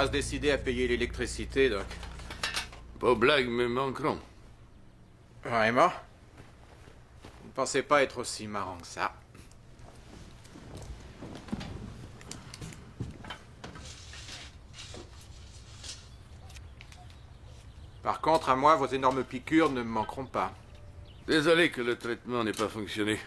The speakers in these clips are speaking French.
va se décider à payer l'électricité, Doc. Vos blagues me manqueront. Vraiment? Vous ne pensez pas être aussi marrant que ça. Par contre, à moi, vos énormes piqûres ne me manqueront pas. Désolé que le traitement n'ait pas fonctionné.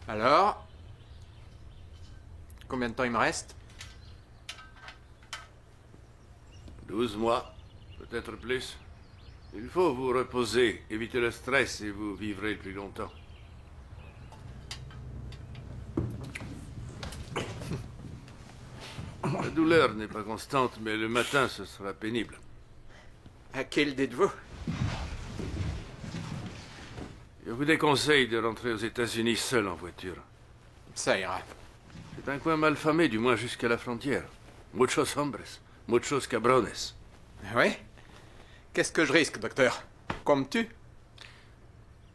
Alors? Combien de temps il me reste? 12 mois, peut-être plus. Il faut vous reposer, éviter le stress et vous vivrez plus longtemps. La douleur n'est pas constante, mais le matin, ce sera pénible. À quel dites-vous? Je vous déconseille de rentrer aux États-Unis seul en voiture. Ça ira. C'est un coin mal famé, du moins jusqu'à la frontière. Muchos hombres, muchos cabrones. Oui? Qu'est-ce que je risque, docteur? Qu'on me tue?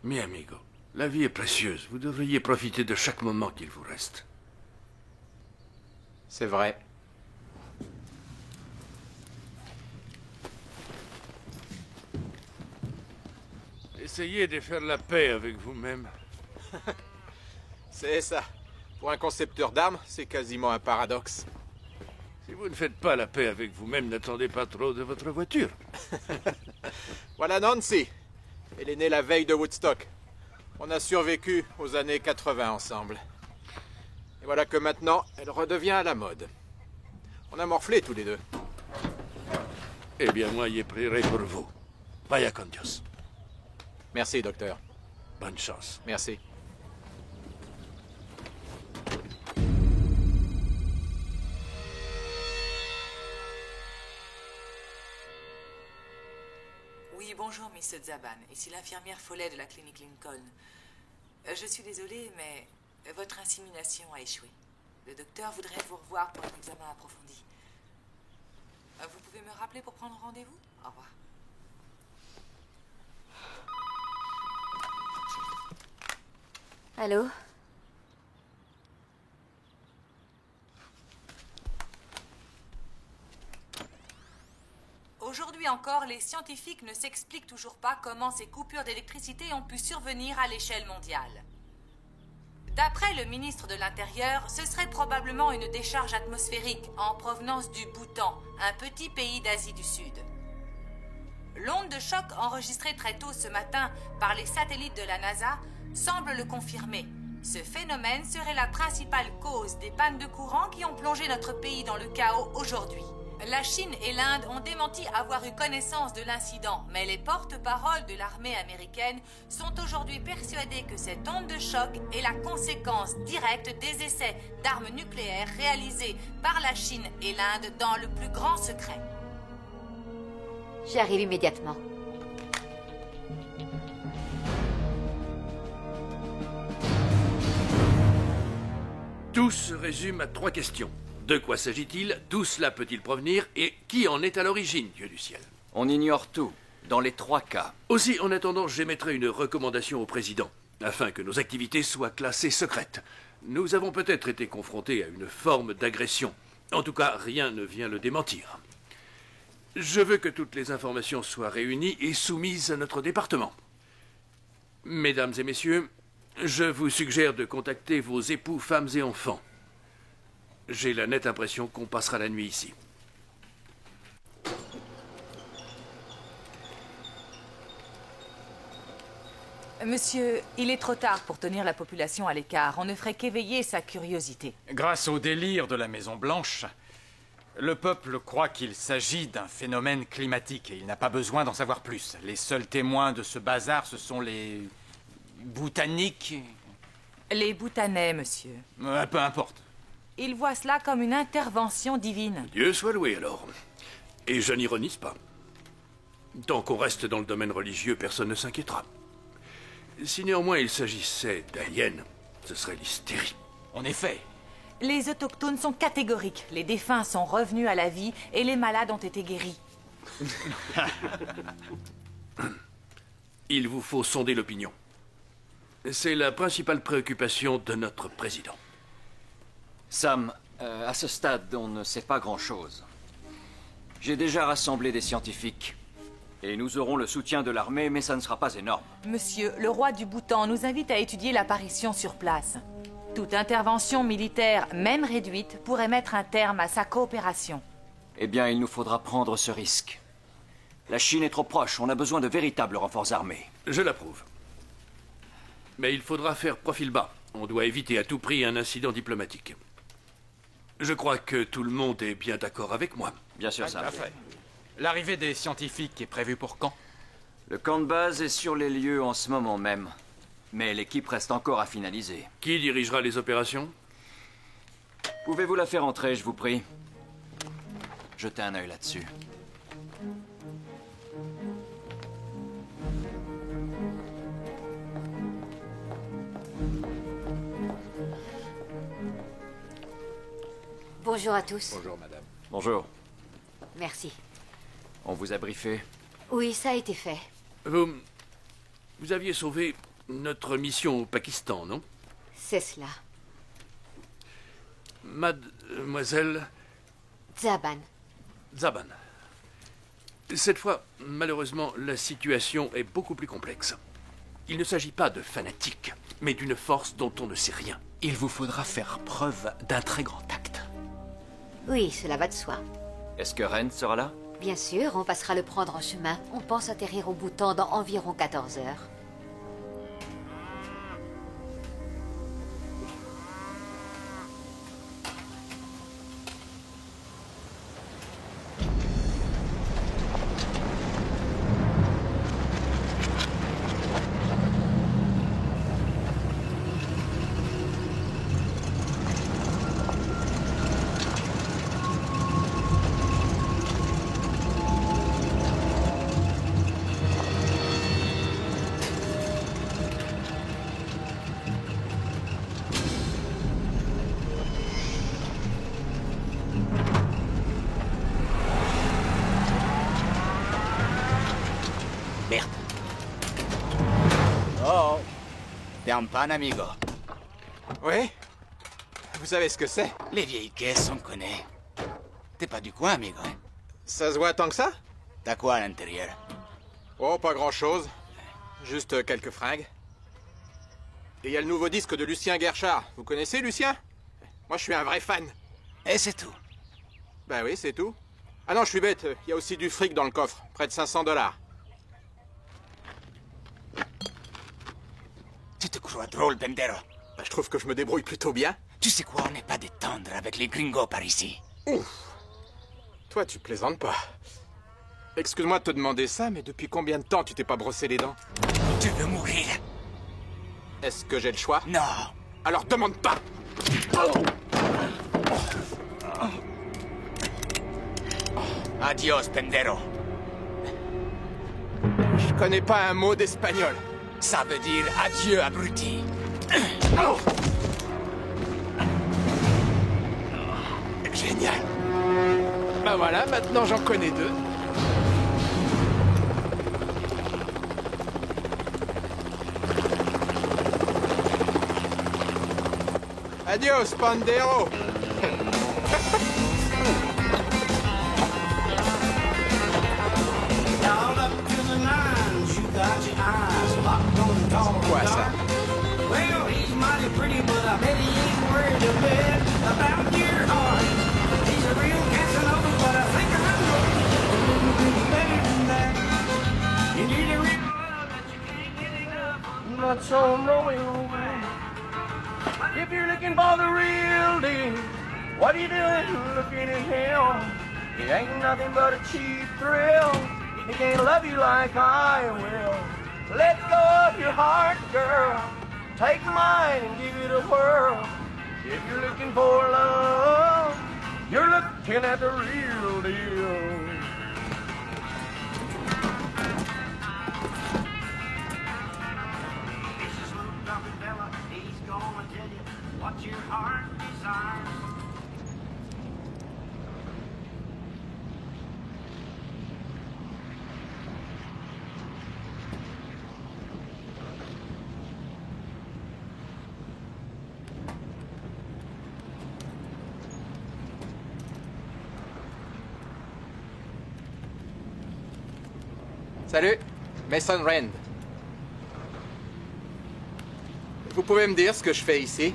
Mi amigo, la vie est précieuse. Vous devriez profiter de chaque moment qu'il vous reste. C'est vrai. Essayez de faire la paix avec vous-même. C'est ça. Pour un concepteur d'armes, c'est quasiment un paradoxe. Si vous ne faites pas la paix avec vous-même, n'attendez pas trop de votre voiture. Voilà Nancy. Elle est née la veille de Woodstock. On a survécu aux années 80 ensemble. Et voilà que maintenant, elle redevient à la mode. On a morflé tous les deux. Eh bien, moi, y prierai pour vous. Vaya con Dios. Merci, docteur. Bonne chance. Merci. Oui, bonjour, Miss Zaban. Ici l'infirmière Follet de la clinique Lincoln. Je suis désolée, mais votre insémination a échoué. Le docteur voudrait vous revoir pour un examen approfondi. Vous pouvez me rappeler pour prendre rendez-vous? Au revoir. Allô? Aujourd'hui encore, les scientifiques ne s'expliquent toujours pas comment ces coupures d'électricité ont pu survenir à l'échelle mondiale. D'après le ministre de l'Intérieur, ce serait probablement une décharge atmosphérique en provenance du Bhoutan, un petit pays d'Asie du Sud. L'onde de choc enregistrée très tôt ce matin par les satellites de la NASA semble le confirmer. Ce phénomène serait la principale cause des pannes de courant qui ont plongé notre pays dans le chaos aujourd'hui. La Chine et l'Inde ont démenti avoir eu connaissance de l'incident, mais les porte-paroles de l'armée américaine sont aujourd'hui persuadés que cette onde de choc est la conséquence directe des essais d'armes nucléaires réalisés par la Chine et l'Inde dans le plus grand secret. J'arrive immédiatement. Tout se résume à 3 questions. De quoi s'agit-il? D'où cela peut-il provenir? Et qui en est à l'origine, Dieu du ciel? On ignore tout, dans les 3 cas. Aussi, en attendant, j'émettrai une recommandation au président, afin que nos activités soient classées secrètes. Nous avons peut-être été confrontés à une forme d'agression. En tout cas, rien ne vient le démentir. Je veux que toutes les informations soient réunies et soumises à notre département. Mesdames et messieurs, je vous suggère de contacter vos époux, femmes et enfants. J'ai la nette impression qu'on passera la nuit ici. Monsieur, il est trop tard pour tenir la population à l'écart. On ne ferait qu'éveiller sa curiosité. Grâce au délire de la Maison-Blanche, le peuple croit qu'il s'agit d'un phénomène climatique et il n'a pas besoin d'en savoir plus. Les seuls témoins de ce bazar, ce sont les botaniques. Les Bhoutanais, monsieur. Peu importe. Ils voient cela comme une intervention divine. Dieu soit loué alors. Et je n'ironise pas. Tant qu'on reste dans le domaine religieux, personne ne s'inquiétera. Si néanmoins il s'agissait d'aliens, ce serait l'hystérie. En effet. Les autochtones sont catégoriques. Les défunts sont revenus à la vie et les malades ont été guéris. Il vous faut sonder l'opinion. C'est la principale préoccupation de notre président. Sam, à ce stade, on ne sait pas grand-chose. J'ai déjà rassemblé des scientifiques. Et nous aurons le soutien de l'armée, mais ça ne sera pas énorme. Monsieur, le roi du Bhoutan nous invite à étudier l'apparition sur place. Toute intervention militaire, même réduite, pourrait mettre un terme à sa coopération. Eh bien, il nous faudra prendre ce risque. La Chine est trop proche, on a besoin de véritables renforts armés. Je l'approuve. Mais il faudra faire profil bas. On doit éviter à tout prix un incident diplomatique. Je crois que tout le monde est bien d'accord avec moi. Bien sûr, Sam. Parfait. L'arrivée des scientifiques est prévue pour quand? Le camp de base est sur les lieux en ce moment même. Mais l'équipe reste encore à finaliser. Qui dirigera les opérations? Pouvez-vous la faire entrer, je vous prie? Jetez un œil là-dessus. Bonjour à tous. Bonjour, madame. Bonjour. Merci. On vous a briefé? Oui, ça a été fait. Vous aviez sauvé notre mission au Pakistan, non? C'est cela. Mademoiselle Zaban. Zaban. Cette fois, malheureusement, la situation est beaucoup plus complexe. Il ne s'agit pas de fanatiques, mais d'une force dont on ne sait rien. Il vous faudra faire preuve d'un très grand tact. Oui, cela va de soi. Est-ce que Ren sera là? Bien sûr, on passera le prendre en chemin. On pense atterrir au Bhoutan dans environ 14 heures. Merde. Oh, t'es un pan, amigo. Oui? Vous savez ce que c'est? Les vieilles caisses, on connaît. T'es pas du coin, amigo, hein? Ça se voit tant que ça? T'as quoi à l'intérieur? Oh, pas grand-chose. Juste quelques fringues. Et il y a le nouveau disque de Lucien Guerchard. Vous connaissez Lucien? Moi, je suis un vrai fan. Et c'est tout. Ben oui, c'est tout. Ah non, je suis bête. Il y a aussi du fric dans le coffre. Près de 500 $. Tu te crois drôle, Pendero? Ben, je trouve que je me débrouille plutôt bien. Tu sais quoi, on n'est pas des tendres avec les gringos par ici. Ouf. Toi, tu plaisantes pas. Excuse-moi de te demander ça, mais depuis combien de temps tu t'es pas brossé les dents? Tu veux mourir? Est-ce que j'ai le choix? Non. Alors demande pas! Adios, Pendero. Je connais pas un mot d'espagnol. Ça veut dire adieu, abruti. Génial. Ben voilà, maintenant j'en connais deux. Adios, Pandero. C'est quoi ça? Well, he's mighty pretty, but I bet he ain't worried a bit about your heart. He's a real Casanova, but I think I'm better than that. You need a real love that you can't get enough. Not some Romeo man. If you're looking for the real deal, what are you doing looking at him? He ain't nothing but a cheap thrill. He can't love you like I will. Let go of your heart, girl. Take mine and give it a whirl. If you're looking for love, you're looking at the real deal. This is Luke Rockefeller. He's gonna tell you what your heart desires. Salut, Mason Rand. Vous pouvez me dire ce que je fais ici?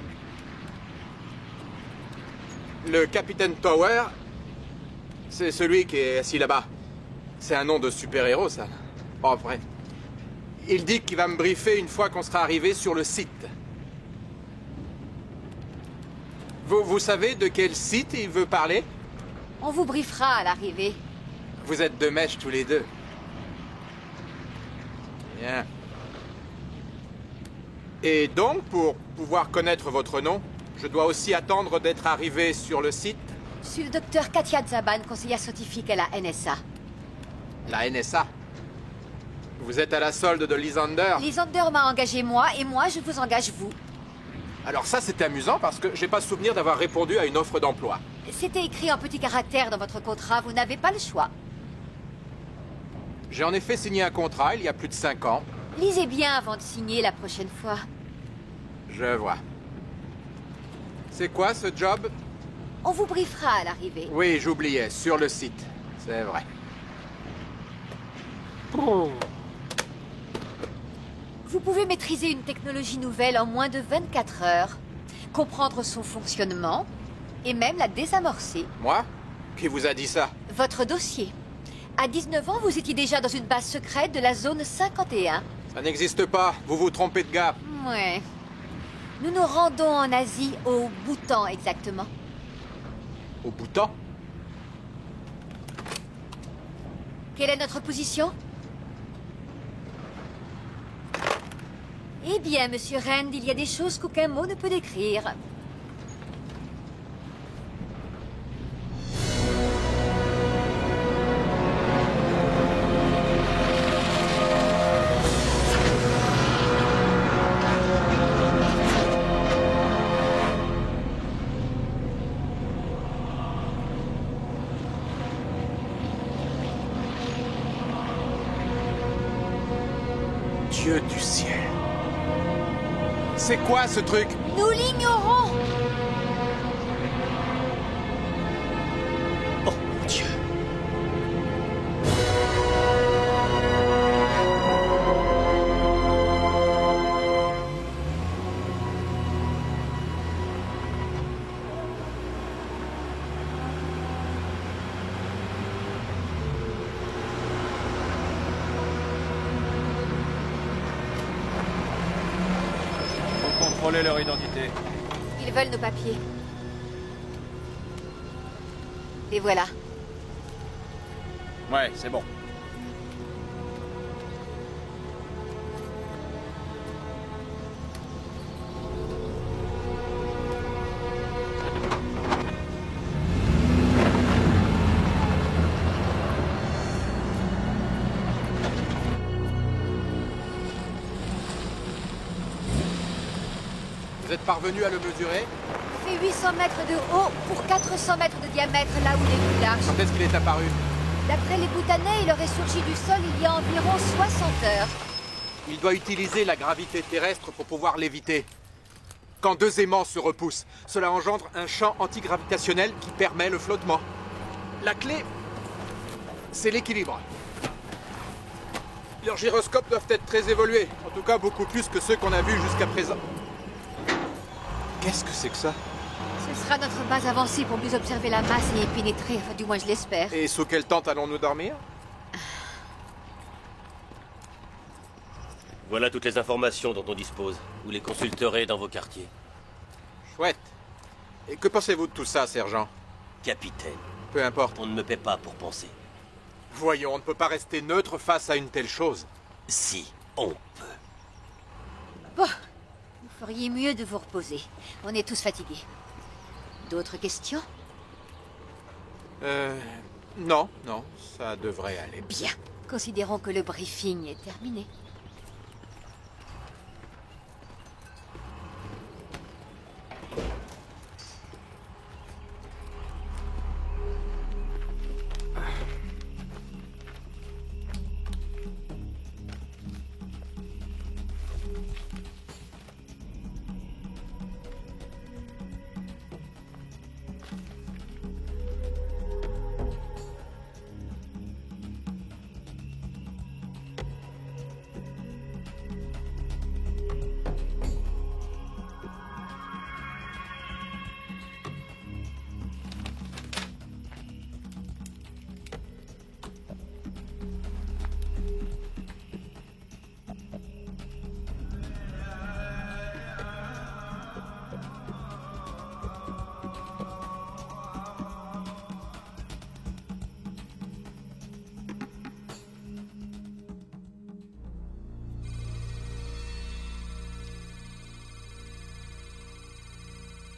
Le capitaine Tower, c'est celui qui est assis là-bas. C'est un nom de super-héros, ça. Oh, vrai. Il dit qu'il va me briefer une fois qu'on sera arrivé sur le site. Vous savez de quel site il veut parler? On vous briefera à l'arrivée. Vous êtes de mèche tous les deux. Bien. Et donc, pour pouvoir connaître votre nom, je dois aussi attendre d'être arrivé sur le site? Je suis le docteur Katia Zaban, conseillère scientifique à la NSA. La NSA? Vous êtes à la solde de Lysander? Lysander m'a engagé moi, et moi je vous engage vous. Alors ça, c'est amusant parce que j'ai pas souvenir d'avoir répondu à une offre d'emploi. C'était écrit en petits caractères dans votre contrat, vous n'avez pas le choix. J'ai en effet signé un contrat il y a plus de 5 ans. Lisez bien avant de signer la prochaine fois. Je vois. C'est quoi ce job? On vous briefera à l'arrivée. Oui, j'oubliais, sur le site. C'est vrai. Vous pouvez maîtriser une technologie nouvelle en moins de 24 heures, comprendre son fonctionnement, et même la désamorcer. Moi? Qui vous a dit ça? Votre dossier. À 19 ans, vous étiez déjà dans une base secrète de la zone 51. Ça n'existe pas, vous vous trompez de gars. Ouais. Nous nous rendons en Asie, au Bhoutan exactement. Au Bhoutan? Quelle est notre position? Eh bien, monsieur Rand, il y a des choses qu'aucun mot ne peut décrire. Dieu du ciel. C'est quoi ce truc? Nous l'ignorons! Oh mon Dieu. Contrôlez leur identité. Ils veulent nos papiers. Et voilà. Ouais, c'est bon. Vous êtes parvenu à le mesurer? Il fait 800 mètres de haut pour 400 mètres de diamètre là où il est plus large. Quand est-ce qu'il est apparu? D'après les Bhoutanais, il aurait surgi du sol il y a environ 60 heures. Il doit utiliser la gravité terrestre pour pouvoir l'éviter. Quand deux aimants se repoussent, cela engendre un champ antigravitationnel qui permet le flottement. La clé, c'est l'équilibre. Leurs gyroscopes doivent être très évolués, en tout cas beaucoup plus que ceux qu'on a vus jusqu'à présent. Qu'est-ce que c'est que ça? Ce sera notre base avancée pour mieux observer la masse et y pénétrer, enfin du moins je l'espère. Et sous quelle tente allons-nous dormir? Voilà toutes les informations dont on dispose. Vous les consulterez dans vos quartiers. Chouette. Et que pensez-vous de tout ça, sergent? Capitaine, Peu importe. on ne me paie pas pour penser. Voyons, on ne peut pas rester neutre face à une telle chose. Si, on peut. Bon, vous feriez mieux de vous reposer. On est tous fatigués. D'autres questions? Non, ça devrait aller. Bien. Considérons que le briefing est terminé.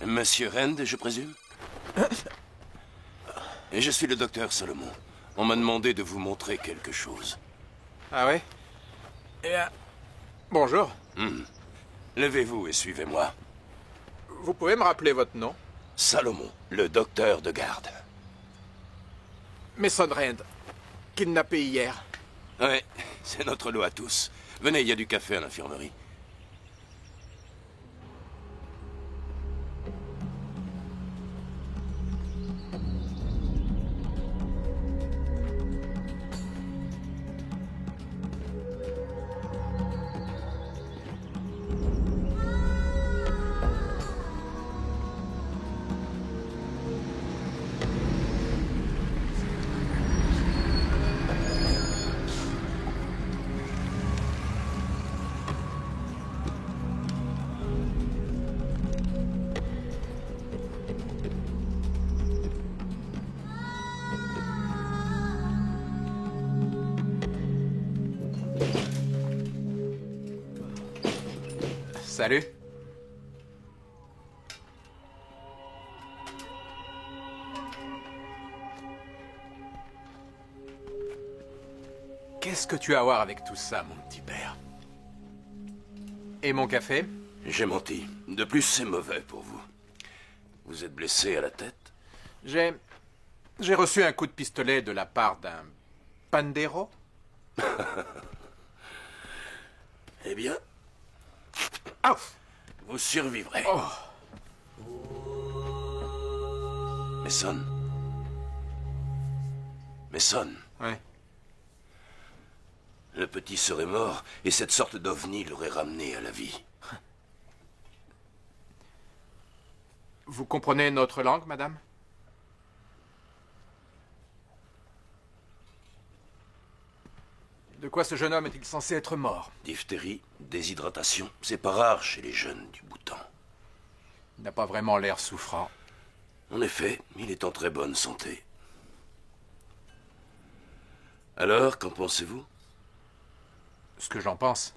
Monsieur Rand, je présume? Et je suis le docteur Solomon. On m'a demandé de vous montrer quelque chose. Ah ouais? Bonjour. Levez-vous et suivez-moi. Vous pouvez me rappeler votre nom? Salomon, le docteur de garde. Mason Rand, kidnappé hier. Ouais, c'est notre lot à tous. Venez, il y a du café à l'infirmerie. Salut. Qu'est-ce que tu as à voir avec tout ça, mon petit père? Et mon café? J'ai menti. De plus, c'est mauvais pour vous. Vous êtes blessé à la tête? J'ai reçu un coup de pistolet de la part d'un pandero. Eh bien, Ah! vous survivrez. Oh. Mason. Mason. Ouais. Le petit serait mort et cette sorte d'ovni l'aurait ramené à la vie. Vous comprenez notre langue, madame? De quoi ce jeune homme est-il censé être mort? Diphtérie, déshydratation, c'est pas rare chez les jeunes du Bhoutan. Il n'a pas vraiment l'air souffrant. En effet, il est en très bonne santé. Alors, qu'en pensez-vous? Ce que j'en pense.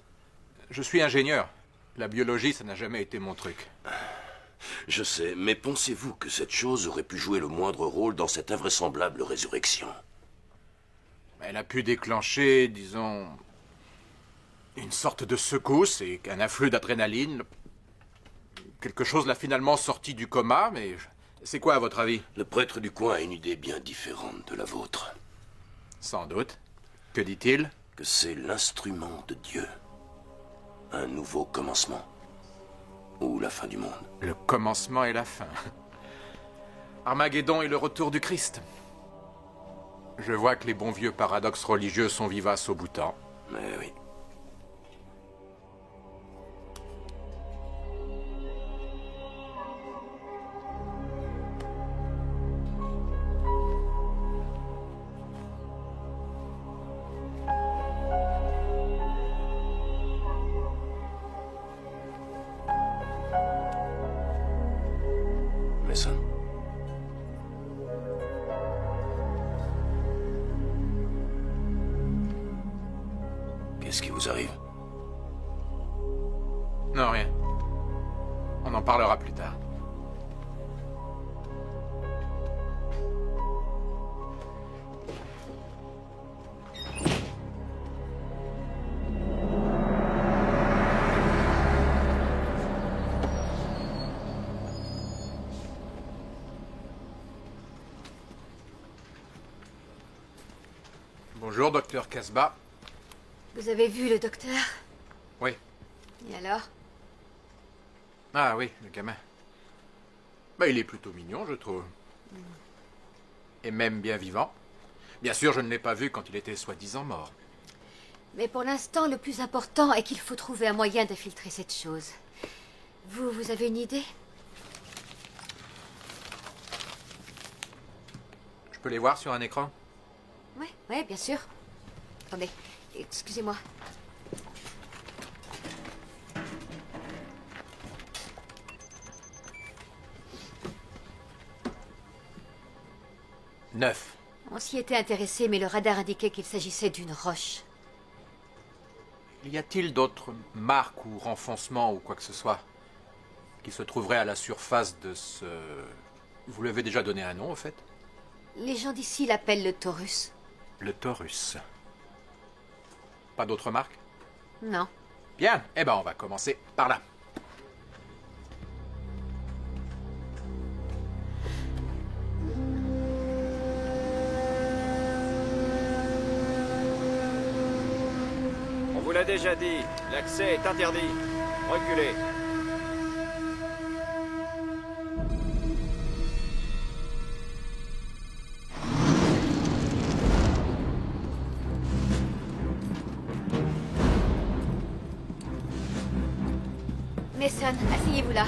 Je suis ingénieur. La biologie, ça n'a jamais été mon truc. Je sais, mais pensez-vous que cette chose aurait pu jouer le moindre rôle dans cette invraisemblable résurrection? Elle a pu déclencher, disons, une sorte de secousse et un afflux d'adrénaline. Quelque chose l'a finalement sorti du coma, mais c'est quoi à votre avis? Le prêtre du coin a une idée bien différente de la vôtre. Sans doute. Que dit-il? Que c'est l'instrument de Dieu. Un nouveau commencement. Ou la fin du monde. Le commencement et la fin. Armageddon et le retour du Christ. Je vois que les bons vieux paradoxes religieux sont vivaces au Bhoutan. Mais oui. Mason. Qu'est-ce qui vous arrive? Non, rien. On en parlera plus tard. Bonjour, docteur Casbah. Vous avez vu le docteur? Oui. Et alors? Ah oui, le gamin. Bah, il est plutôt mignon, je trouve. Et même bien vivant. Bien sûr, je ne l'ai pas vu quand il était soi-disant mort. Mais pour l'instant, le plus important est qu'il faut trouver un moyen d'infiltrer cette chose. Vous avez une idée? Je peux les voir sur un écran? Oui, bien sûr. Attendez, excusez-moi. Neuf. On s'y était intéressé, mais le radar indiquait qu'il s'agissait d'une roche. Y a-t-il d'autres marques ou renfoncements ou quoi que ce soit? qui se trouverait à la surface de ce... Vous lui avez déjà donné un nom, au fait? Les gens d'ici l'appellent le Taurus. Le Taurus. Pas d'autres marques? Non. Bien, eh ben on va commencer par là. On vous l'a déjà dit, l'accès est interdit. Reculez. Mason, asseyez-vous là.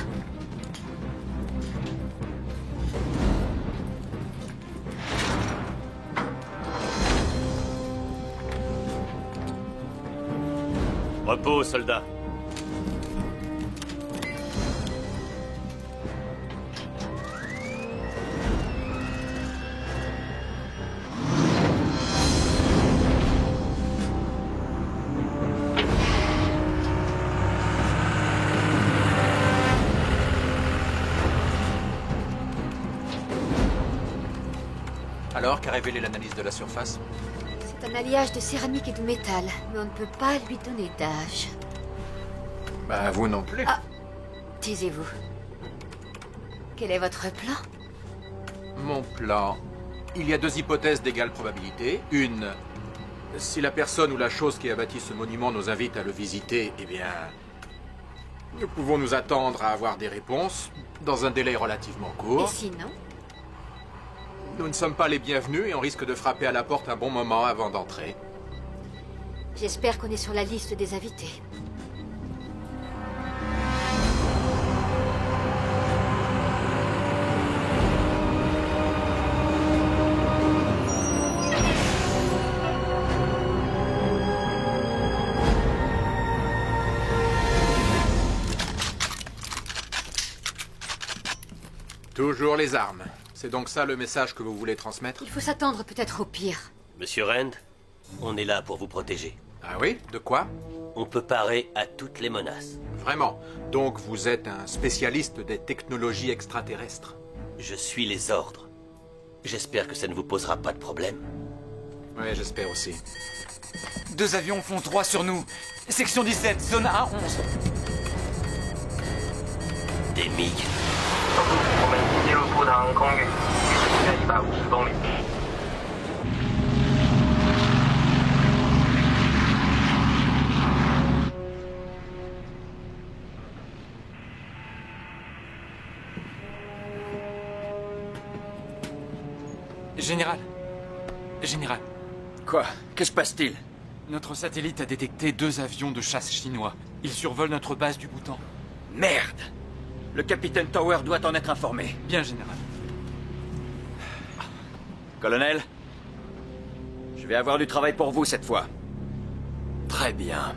Repos, soldat. Alors, qu'a révélé l'analyse de la surface? C'est un alliage de céramique et de métal, mais on ne peut pas lui donner d'âge. Bah, vous non plus. Ah, taisez-vous. Quel est votre plan? Mon plan... Il y a deux hypothèses d'égale probabilité. Une, si la personne ou la chose qui a bâti ce monument nous invite à le visiter, eh bien... Nous pouvons nous attendre à avoir des réponses dans un délai relativement court. Et sinon? Nous ne sommes pas les bienvenus et on risque de frapper à la porte un bon moment avant d'entrer. J'espère qu'on est sur la liste des invités. Toujours les armes. C'est donc ça le message que vous voulez transmettre? Il faut s'attendre peut-être au pire. Monsieur Rand, on est là pour vous protéger. Ah oui? De quoi? On peut parer à toutes les menaces. Vraiment? Donc vous êtes un spécialiste des technologies extraterrestres? Je suis les ordres. J'espère que ça ne vous posera pas de problème. Oui, j'espère aussi. 2 avions font 3 sur nous. Section 17, zone A11. Des MiG. 我们进入不堂空域，距离150公里。 Général. Général. Quoi? Que se passe-t-il? Notre satellite a détecté 2 avions de chasse chinois. Ils survolent notre base du Bhoutan. Merde! Le capitaine Tower doit en être informé. Bien, général. Colonel, je vais avoir du travail pour vous cette fois. Très bien.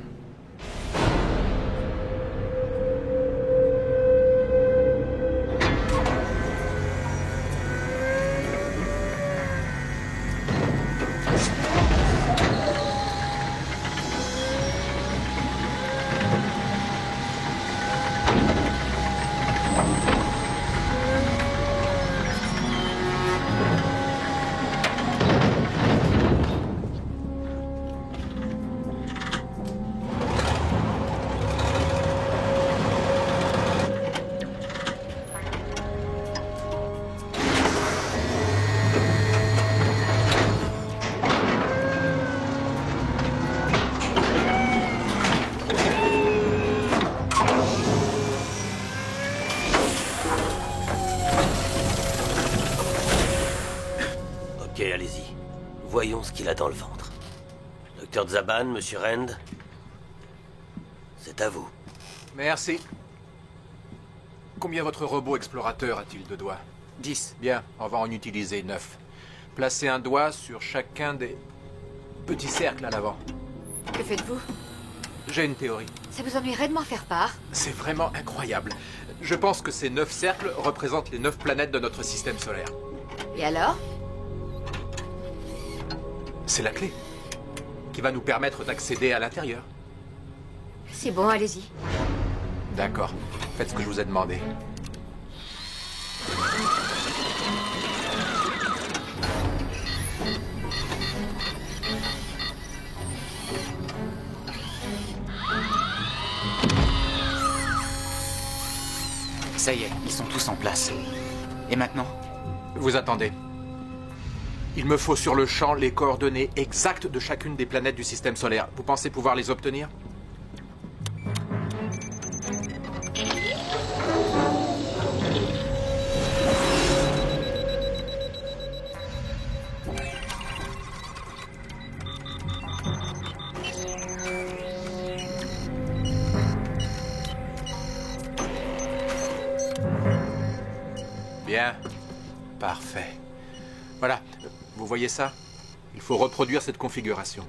Ok, allez-y. Voyons ce qu'il a dans le ventre. Docteur Zaban, Monsieur Rand, c'est à vous. Merci. Combien votre robot explorateur a-t-il de doigts? 10. Bien, on va en utiliser 9. Placez un doigt sur chacun des petits cercles à l'avant. Que faites-vous? J'ai une théorie. Ça vous ennuierait de m'en faire part? C'est vraiment incroyable. Je pense que ces 9 cercles représentent les 9 planètes de notre système solaire. Et alors? C'est la clé qui va nous permettre d'accéder à l'intérieur. C'est bon, allez-y. D'accord. Faites ce que je vous ai demandé. Ça y est, ils sont tous en place. Et maintenant? Vous attendez. Il me faut sur le champ les coordonnées exactes de chacune des planètes du système solaire. Vous pensez pouvoir les obtenir? Bien. Parfait. Voilà. Vous voyez ça? Il faut reproduire cette configuration.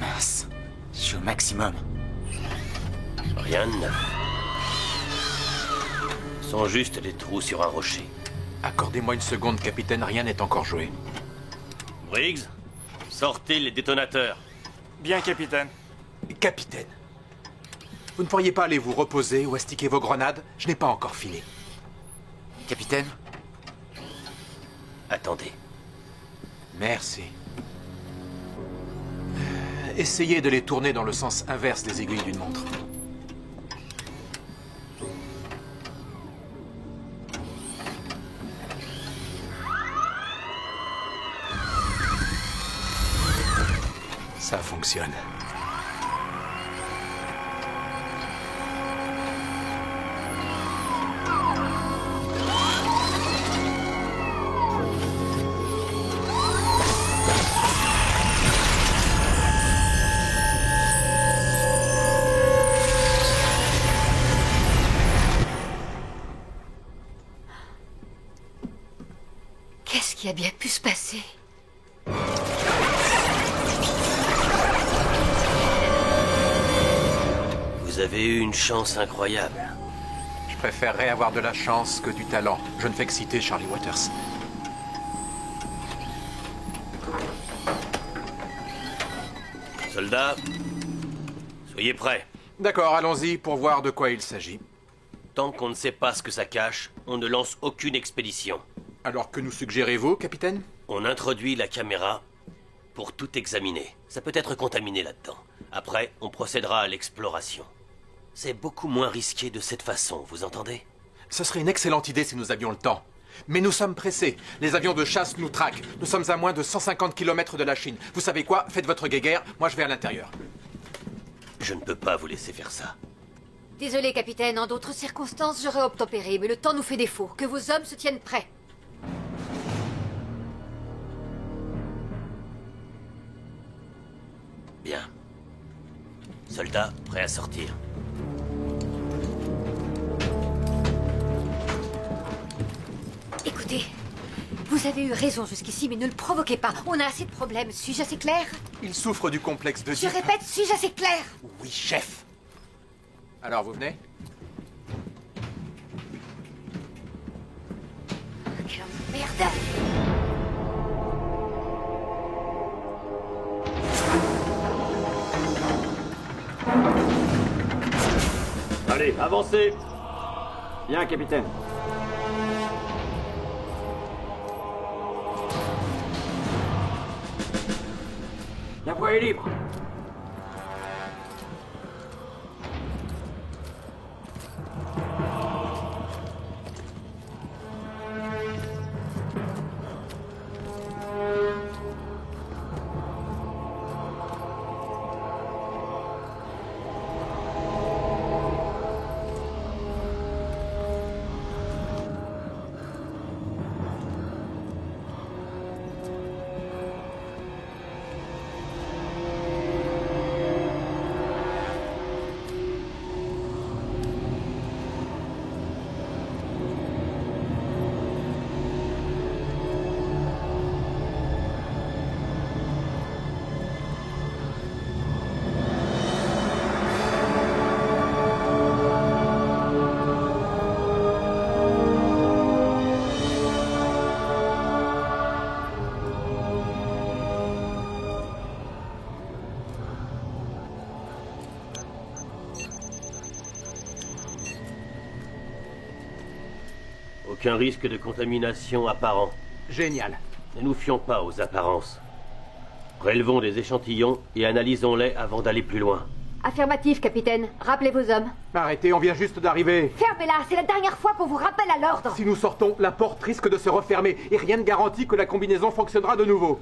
Mince. Je suis au maximum. Rien de neuf. Ce sont juste des trous sur un rocher. Accordez-moi une seconde, capitaine. Rien n'est encore joué. Briggs, sortez les détonateurs. Bien, capitaine. Capitaine, vous ne pourriez pas aller vous reposer ou astiquer vos grenades? Je n'ai pas encore fini. Capitaine? Attendez. Merci. Essayez de les tourner dans le sens inverse des aiguilles d'une montre. Ça fonctionne. Qu'est-ce qui a bien pu se passer? Vous avez eu une chance incroyable. Je préférerais avoir de la chance que du talent. Je ne fais que citer Charlie Waters. Soldats, soyez prêts. D'accord, allons-y pour voir de quoi il s'agit. Tant qu'on ne sait pas ce que ça cache, on ne lance aucune expédition. Alors que nous suggérez-vous, capitaine? On introduit la caméra pour tout examiner. Ça peut être contaminé là-dedans. Après, on procédera à l'exploration. C'est beaucoup moins risqué de cette façon, vous entendez? Ce serait une excellente idée si nous avions le temps. Mais nous sommes pressés. Les avions de chasse nous traquent. Nous sommes à moins de 150 km de la Chine. Vous savez quoi? Faites votre guéguerre, moi je vais à l'intérieur. Je ne peux pas vous laisser faire ça. Désolé, capitaine. En d'autres circonstances, j'aurais obtempéré, mais le temps nous fait défaut. Que vos hommes se tiennent prêts. Bien. Soldats, prêts à sortir. Écoutez, vous avez eu raison jusqu'ici, mais ne le provoquez pas. On a assez de problèmes. Suis-je assez clair? Il souffre du complexe de Je répète, suis-je assez clair? Oui, chef. Alors, vous venez? Quelle merde! Allez, avancez. Bien, capitaine. La voie est libre. Aucun risque de contamination apparent. Génial. Ne nous fions pas aux apparences. Prélevons des échantillons et analysons-les avant d'aller plus loin. Affirmatif, capitaine. Rappelez vos hommes. Arrêtez, on vient juste d'arriver. Fermez-la, c'est la dernière fois qu'on vous rappelle à l'ordre. Si nous sortons, la porte risque de se refermer et rien ne garantit que la combinaison fonctionnera de nouveau.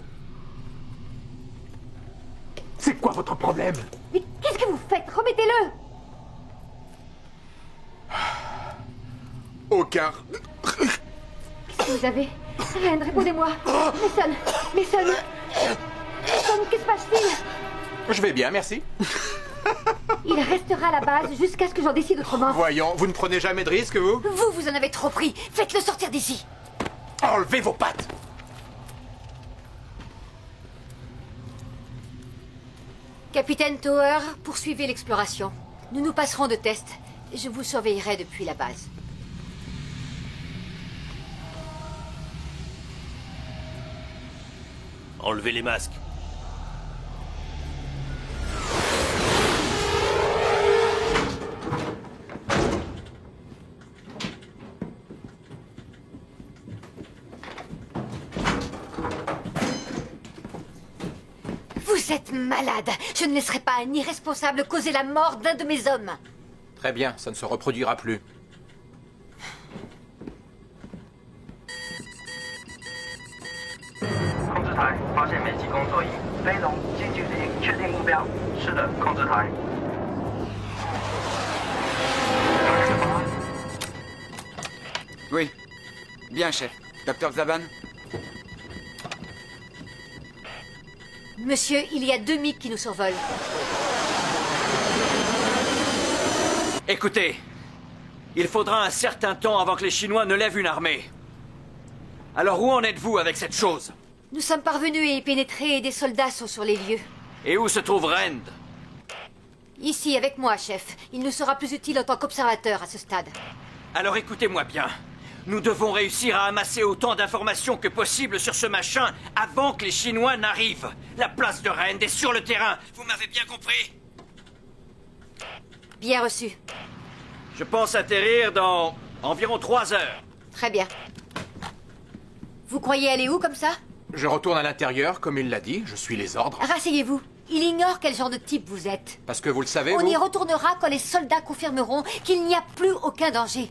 C'est quoi votre problème? Mais qu'est-ce que vous faites? Remettez-le. Aucun. Qu'est-ce que vous avez? Ren, répondez-moi. Mason, que se passe-t-il? Je vais bien, merci. Il restera à la base jusqu'à ce que j'en décide autrement. Voyons, vous ne prenez jamais de risques, vous? Vous en avez trop pris. Faites-le sortir d'ici. Enlevez vos pattes. Capitaine Tower, poursuivez l'exploration. Nous nous passerons de tests. Je vous surveillerai depuis la base. Enlevez les masques. Vous êtes malade. Je ne laisserai pas un irresponsable causer la mort d'un de mes hommes. Très bien, ça ne se reproduira plus. Oui. Bien, chef. Docteur Zaban? Monsieur, il y a 2 MiG qui nous survolent. Écoutez, il faudra un certain temps avant que les Chinois ne lèvent une armée. Alors où en êtes-vous avec cette chose? Nous sommes parvenus à y pénétrer et des soldats sont sur les lieux. Et où se trouve Rand? Ici, avec moi, chef. Il nous sera plus utile en tant qu'observateur à ce stade. Alors écoutez-moi bien. Nous devons réussir à amasser autant d'informations que possible sur ce machin avant que les Chinois n'arrivent. La place de Rand est sur le terrain. Vous m'avez bien compris? Bien reçu. Je pense atterrir dans environ 3 heures. Très bien. Vous croyez aller où comme ça? Je retourne à l'intérieur, comme il l'a dit. Je suis les ordres. Rasseyez-vous. Il ignore quel genre de type vous êtes. Parce que vous le savez, On vous... y retournera quand les soldats confirmeront qu'il n'y a plus aucun danger.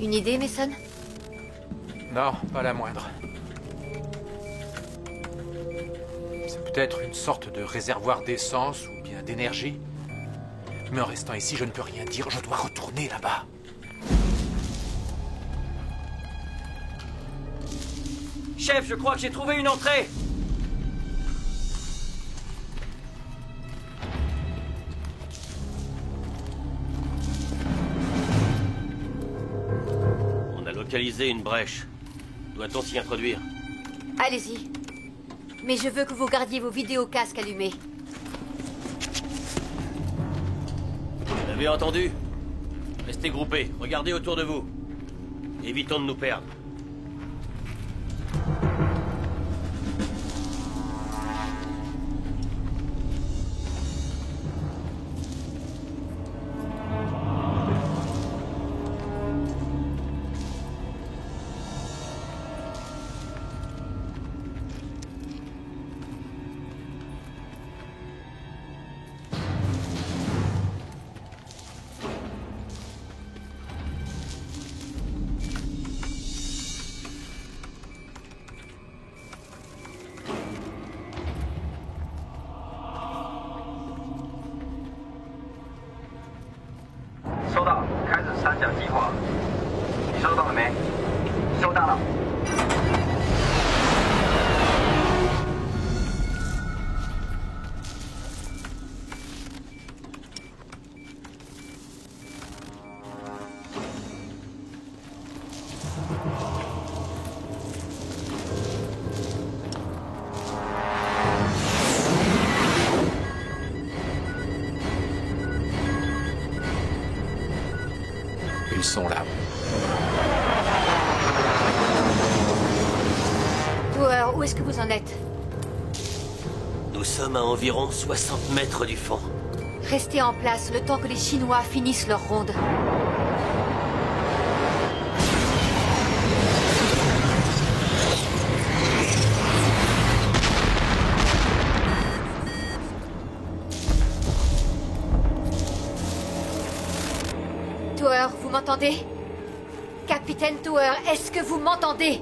Une idée, Mason? Non, pas la moindre. C'est peut-être une sorte de réservoir d'essence ou bien d'énergie. Mais en restant ici, je ne peux rien dire. Je dois retourner là-bas. Chef, je crois que j'ai trouvé une entrée. On a localisé une brèche. Doit-on s'y introduire? Allez-y. Mais je veux que vous gardiez vos vidéocasques allumés. Vous avez entendu? Restez groupés, regardez autour de vous. Évitons de nous perdre. 到，开始三角计划。你收到了没？收到了。Ils sont là. Tower, où est-ce que vous en êtes? Nous sommes à environ 60 mètres du fond. Restez en place le temps que les Chinois finissent leur ronde. Tower, vous m'entendez? Capitaine Tower, est-ce que vous m'entendez?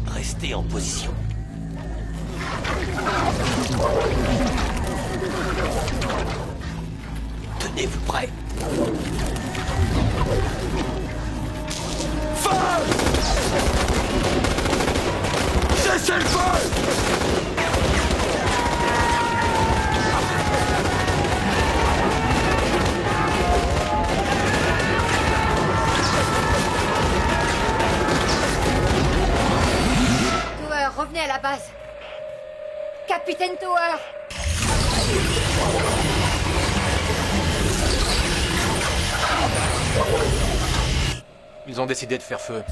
Restez en position. Tenez-vous prêts. Feu! Cessez le feu! Tower, revenez à la base. Capitaine Tower! Ils ont décidé de faire feu.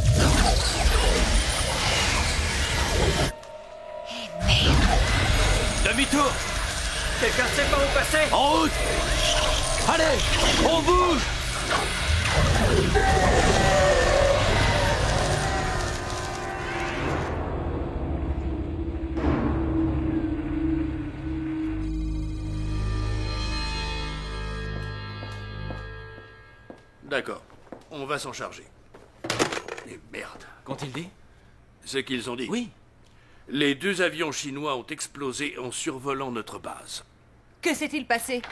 Demi-tour! Quelqu'un sait par où passer? En route! Allez, on bouge! D'accord, on va s'en charger. Et merde. Qu'ont-ils dit? Ce qu'ils ont dit. Oui. Les 2 avions chinois ont explosé en survolant notre base. Que s'est-il passé?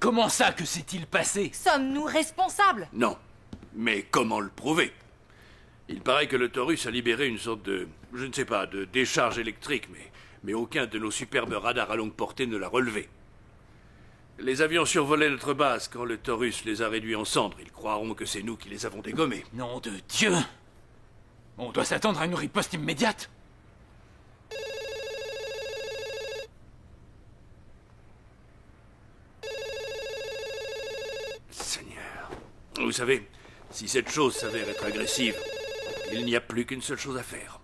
Comment ça, que s'est-il passé? Sommes-nous responsables? Non. Mais comment le prouver? Il paraît que le Taurus a libéré une sorte de... je ne sais pas, de décharge électrique, mais aucun de nos superbes radars à longue portée ne l'a relevé. Les avions survolaient notre base quand le Taurus les a réduits en cendres. Ils croiront que c'est nous qui les avons dégommés. Nom de Dieu! On doit s'attendre à une riposte immédiate. Seigneur. Vous savez, si cette chose s'avère être agressive, il n'y a plus qu'une seule chose à faire.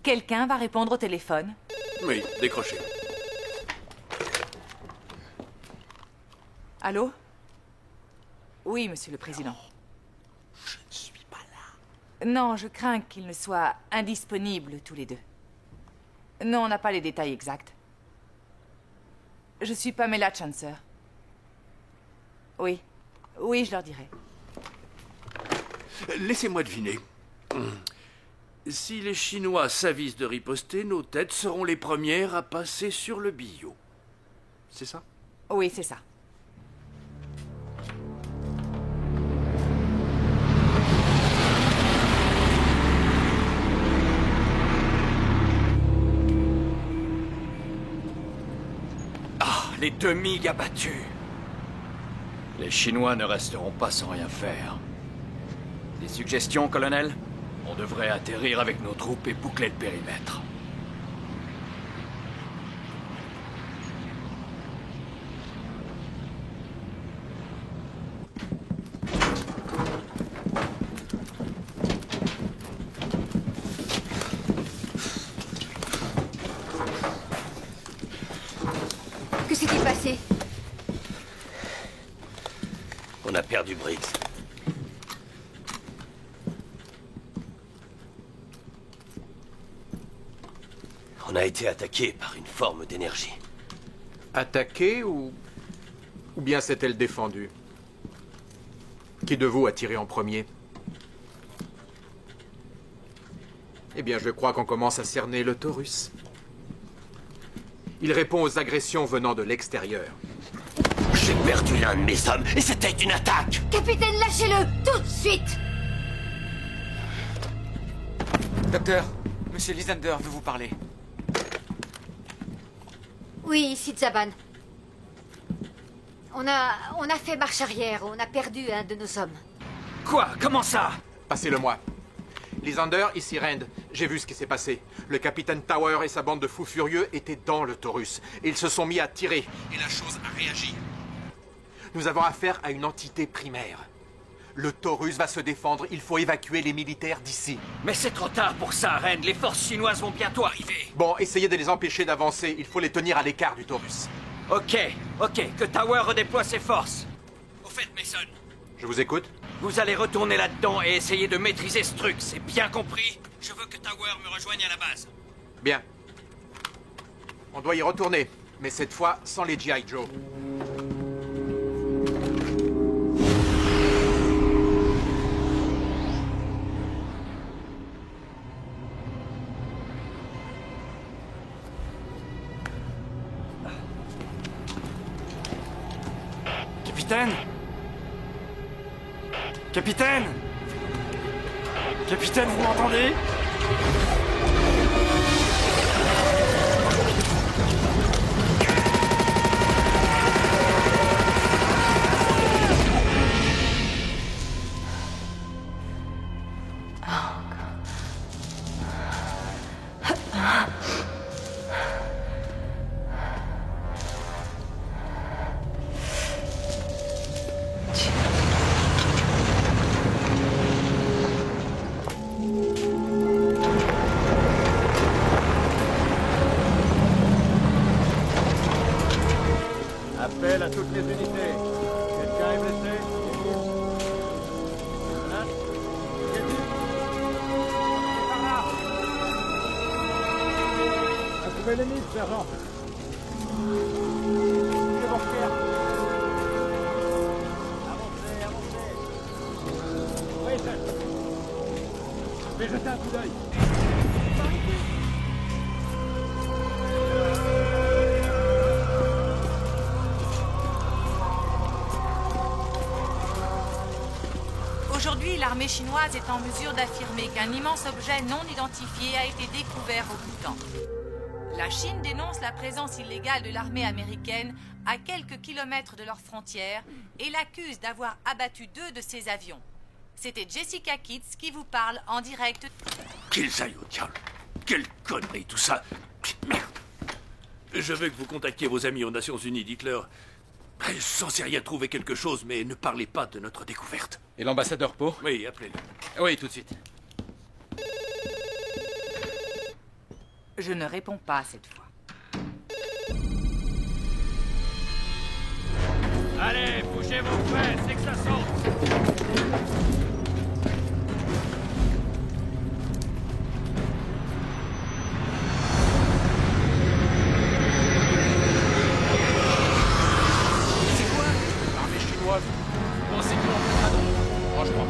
Quelqu'un va répondre au téléphone? Oui, décrochez. Allô? Oui, monsieur le président. Je ne suis pas là. Non, je crains qu'ils ne soient indisponibles tous les deux. Non, on n'a pas les détails exacts. Je suis Pamela Chancer. Oui. Oui, je leur dirai. Laissez-moi deviner. Si les Chinois s'avisent de riposter, nos têtes seront les premières à passer sur le billot. C'est ça? Oui, c'est ça. Les 2 MiG abattus. Les Chinois ne resteront pas sans rien faire. Des suggestions, colonel? On devrait atterrir avec nos troupes et boucler le périmètre. Que s'est-il passé? On a perdu Briggs. On a été attaqué par une forme d'énergie. Attaqué ou bien c'est elle défendue? Qui de vous a tiré en premier? Eh bien, je crois qu'on commence à cerner le Taurus. Il répond aux agressions venant de l'extérieur. J'ai perdu l'un de mes hommes et c'était une attaque! Capitaine, lâchez-le tout de suite! Docteur, Monsieur Lysander veut vous parler. Oui, ici Zaban. On a fait marche arrière. On a perdu un de nos hommes. Quoi? Comment ça? Passez-le-moi. Lysander, ici Rand. J'ai vu ce qui s'est passé. Le capitaine Tower et sa bande de fous furieux étaient dans le Taurus. Et ils se sont mis à tirer. Et la chose a réagi. Nous avons affaire à une entité primaire. Le Taurus va se défendre. Il faut évacuer les militaires d'ici. Mais c'est trop tard pour ça, Rand. Les forces chinoises vont bientôt arriver. Bon, essayez de les empêcher d'avancer. Il faut les tenir à l'écart du Taurus. Ok. Que Tower redéploie ses forces. Au fait, Mason, Je vous écoute. vous allez retourner là-dedans et essayer de maîtriser ce truc, c'est bien compris? Je veux que Tower me rejoigne à la base. Bien. On doit y retourner. Mais cette fois, sans les G.I. Joe. Capitaine? Capitaine? Capitaine, vous m'entendez? Appel à toutes les unités. Quelqu'un est blessé? Hein? Par là! Trouvez l'ennemi, sergent. C'est bon, Pierre. Avancez. Oui, chef. Je vais jeter un coup d'œil. Aujourd'hui, l'armée chinoise est en mesure d'affirmer qu'un immense objet non identifié a été découvert au Bhoutan. La Chine dénonce la présence illégale de l'armée américaine à quelques kilomètres de leurs frontières et l'accuse d'avoir abattu 2 de ses avions. C'était Jessica Kitts qui vous parle en direct. Qu'ils aillent au diable. Quelle connerie tout ça. Merde. Je veux que vous contactiez vos amis aux Nations Unies, dites-leur. Censé rien trouver quelque chose, mais ne parlez pas de notre découverte. Et l'ambassadeur Po? Oui, appelez-le. Oui, tout de suite. Je ne réponds pas cette fois. Allez, bougez vos fesses, c'est que ça saute. Bon, c'est tout, on peut franchement.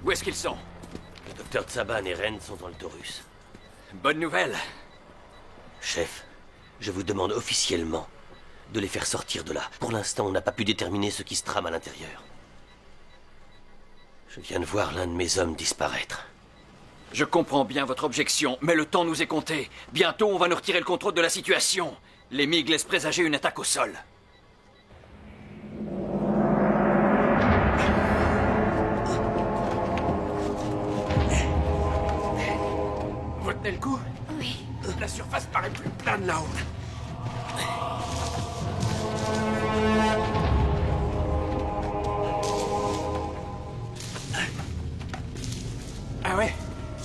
Où est-ce qu'ils sont? Le docteur Tsaban et Ren sont dans le Taurus. Bonne nouvelle. Chef, je vous demande officiellement de les faire sortir de là. Pour l'instant, on n'a pas pu déterminer ce qui se trame à l'intérieur. Je viens de voir l'un de mes hommes disparaître. Je comprends bien votre objection, mais le temps nous est compté. Bientôt, on va nous retirer le contrôle de la situation. Les MiG laissent présager une attaque au sol. Vous tenez le coup? Oui. La surface paraît plus plane là-haut. Ah ouais?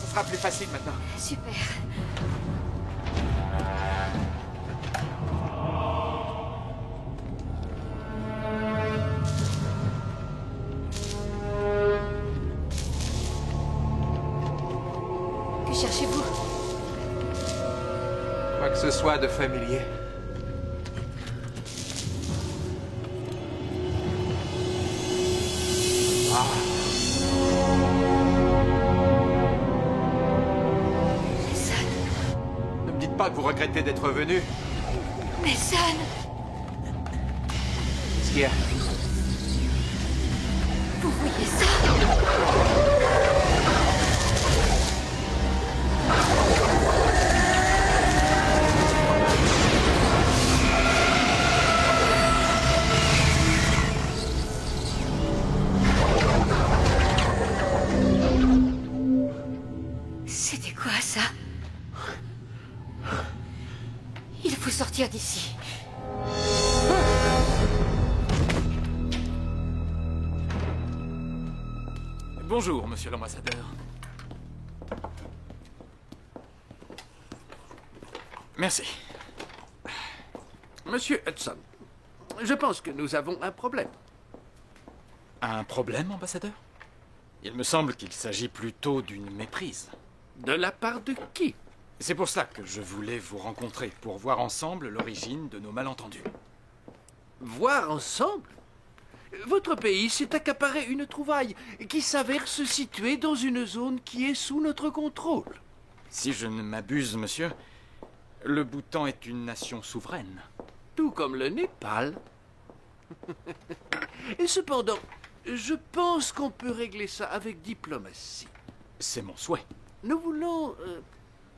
Ce sera plus facile maintenant. Super. Que cherchez-vous? Quoi que ce soit de familier. Ne me dites pas que vous regrettez d'être venu. Mason! Qu'est-ce qu'il y a? Vous voyez ça? C'était quoi ça? Il faut sortir d'ici. Bonjour, monsieur l'ambassadeur. Merci. Monsieur Hudson, je pense que nous avons un problème. Un problème, ambassadeur? Il me semble qu'il s'agit plutôt d'une méprise. De la part de qui? C'est pour cela que je voulais vous rencontrer, pour voir ensemble l'origine de nos malentendus. Voir ensemble? Votre pays s'est accaparé une trouvaille qui s'avère se situer dans une zone qui est sous notre contrôle. Si je ne m'abuse, monsieur, le Bhoutan est une nation souveraine. Tout comme le Népal. Et cependant, je pense qu'on peut régler ça avec diplomatie. C'est mon souhait. Nous voulons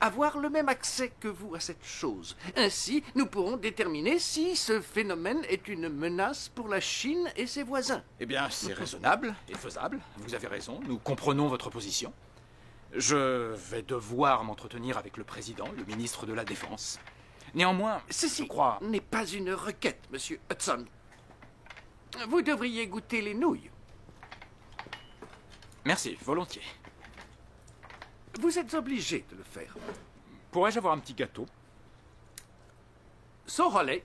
avoir le même accès que vous à cette chose. Ainsi, nous pourrons déterminer si ce phénomène est une menace pour la Chine et ses voisins. Eh bien, c'est raisonnable et faisable. Vous avez raison, nous comprenons votre position. Je vais devoir m'entretenir avec le président, le ministre de la Défense. Néanmoins, ceci je crois... n'est pas une requête, monsieur Hudson. Vous devriez goûter les nouilles. Merci, volontiers. Vous êtes obligé de le faire. Pourrais-je avoir un petit gâteau? Sans relais.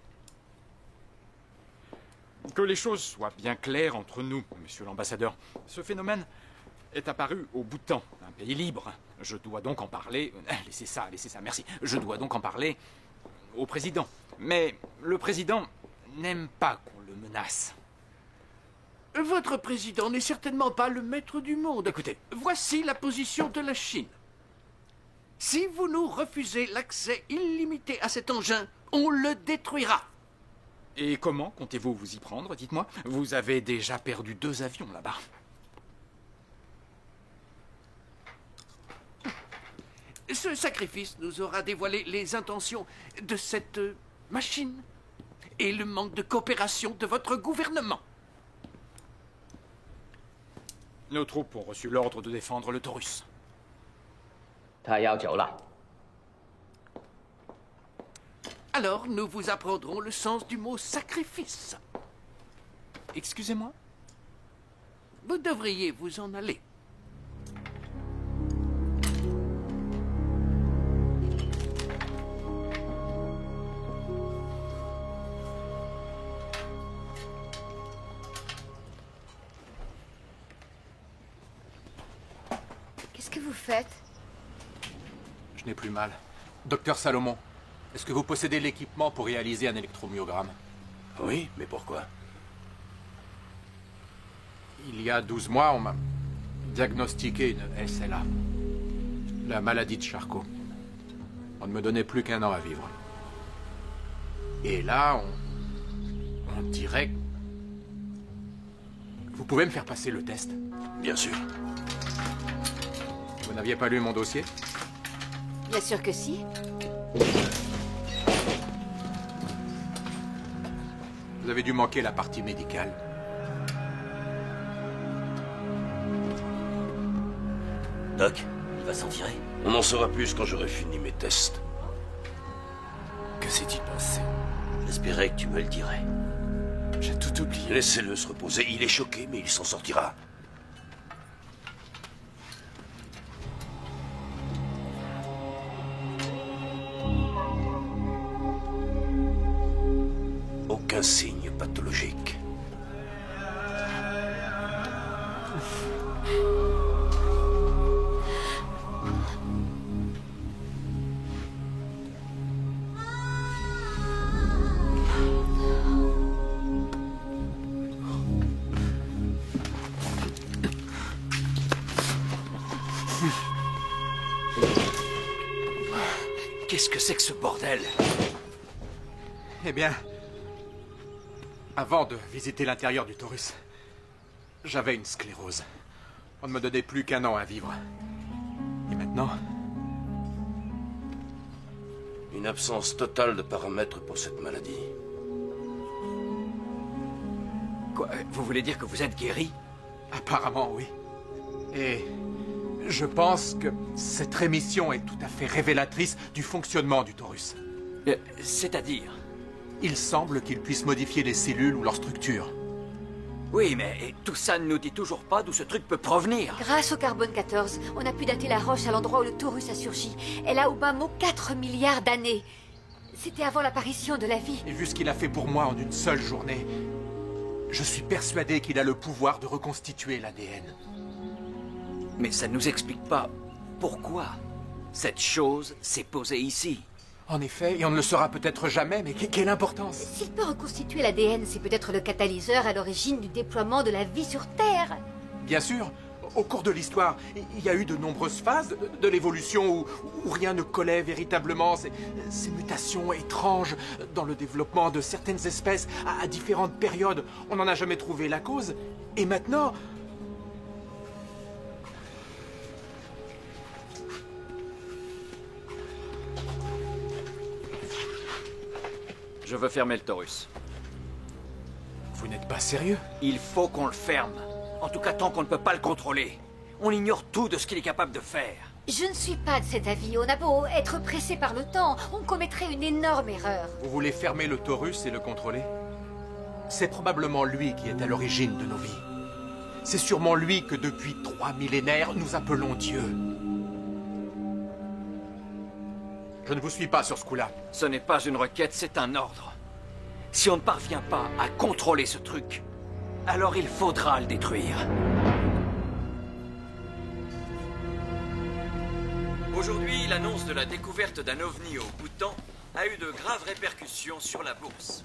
Que les choses soient bien claires entre nous, monsieur l'ambassadeur. Ce phénomène est apparu au Bhoutan, un pays libre. Je dois donc en parler... Laissez ça, merci. Je dois donc en parler au président. Mais le président n'aime pas qu'on le menace. Votre président n'est certainement pas le maître du monde. Écoutez, voici la position de la Chine. Si vous nous refusez l'accès illimité à cet engin, on le détruira. Et comment comptez-vous vous y prendre, dites-moi? Vous avez déjà perdu 2 avions là-bas. Ce sacrifice nous aura dévoilé les intentions de cette machine et le manque de coopération de votre gouvernement. Nos troupes ont reçu l'ordre de défendre le Taurus. Alors, nous vous apprendrons le sens du mot sacrifice. Excusez-moi? Vous devriez vous en aller. Qu'est-ce que vous faites? Je n'ai plus mal. Docteur Salomon, est-ce que vous possédez l'équipement pour réaliser un électromyogramme? Oui, mais pourquoi? Il y a 12 mois, on m'a diagnostiqué une SLA. La maladie de Charcot. On ne me donnait plus qu'1 an à vivre. Et là, on dirait... Vous pouvez me faire passer le test? Bien sûr. Vous n'aviez pas lu mon dossier? Bien sûr que si. Vous avez dû manquer la partie médicale. Doc, il va s'en tirer. On en saura plus quand j'aurai fini mes tests. Que s'est-il passé? J'espérais que tu me le dirais. J'ai tout oublié. Laissez-le se reposer. Il est choqué, mais il s'en sortira. Aucun signe pathologique. Qu'est-ce que c'est que ce bordel? Eh bien, avant de visiter l'intérieur du Taurus, j'avais une sclérose. On ne me donnait plus qu'1 an à vivre. Et maintenant... Une absence totale de paramètres pour cette maladie. Quoi? Vous voulez dire que vous êtes guéri? Apparemment, oui. Et je pense que cette rémission est tout à fait révélatrice du fonctionnement du Taurus. C'est-à-dire? Il semble qu'il puisse modifier les cellules ou leur structure. Oui, mais tout ça ne nous dit toujours pas d'où ce truc peut provenir. Grâce au carbone 14, on a pu dater la roche à l'endroit où le Taurus a surgi. Elle a au bas mot 4 milliards d'années. C'était avant l'apparition de la vie. Et vu ce qu'il a fait pour moi en une seule journée, je suis persuadé qu'il a le pouvoir de reconstituer l'ADN. Mais ça ne nous explique pas pourquoi cette chose s'est posée ici. En effet, et on ne le saura peut-être jamais, mais quelle importance! S'il peut reconstituer l'ADN, c'est peut-être le catalyseur à l'origine du déploiement de la vie sur Terre. Bien sûr. Au cours de l'histoire, il y a eu de nombreuses phases de l'évolution où rien ne collait véritablement. Ces mutations étranges dans le développement de certaines espèces à différentes périodes. On n'en a jamais trouvé la cause. Et maintenant... Je veux fermer le Taurus. Vous n'êtes pas sérieux? Il faut qu'on le ferme. En tout cas, tant qu'on ne peut pas le contrôler. On ignore tout de ce qu'il est capable de faire. Je ne suis pas de cet avis. On a beau être pressé par le temps, on commettrait une énorme erreur. Vous voulez fermer le Taurus et le contrôler? C'est probablement lui qui est à l'origine de nos vies. C'est sûrement lui que depuis 3 millénaires, nous appelons Dieu. Je ne vous suis pas sur ce coup-là. Ce n'est pas une requête, c'est un ordre. Si on ne parvient pas à contrôler ce truc, alors il faudra le détruire. Aujourd'hui, l'annonce de la découverte d'un ovni au Bhoutan a eu de graves répercussions sur la bourse.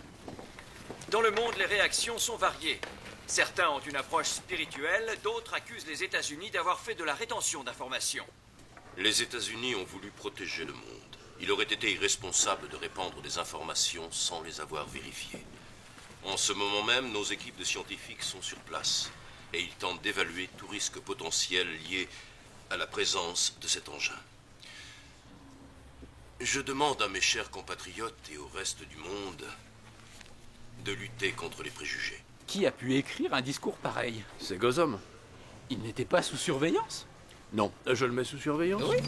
Dans le monde, les réactions sont variées. Certains ont une approche spirituelle, d'autres accusent les États-Unis d'avoir fait de la rétention d'informations. Les États-Unis ont voulu protéger le monde. Il aurait été irresponsable de répandre des informations sans les avoir vérifiées. En ce moment même, nos équipes de scientifiques sont sur place et ils tentent d'évaluer tout risque potentiel lié à la présence de cet engin. Je demande à mes chers compatriotes et au reste du monde de lutter contre les préjugés. Qui a pu écrire un discours pareil? C'est Gotham. Il n'était pas sous surveillance? Non, je le mets sous surveillance. Oui.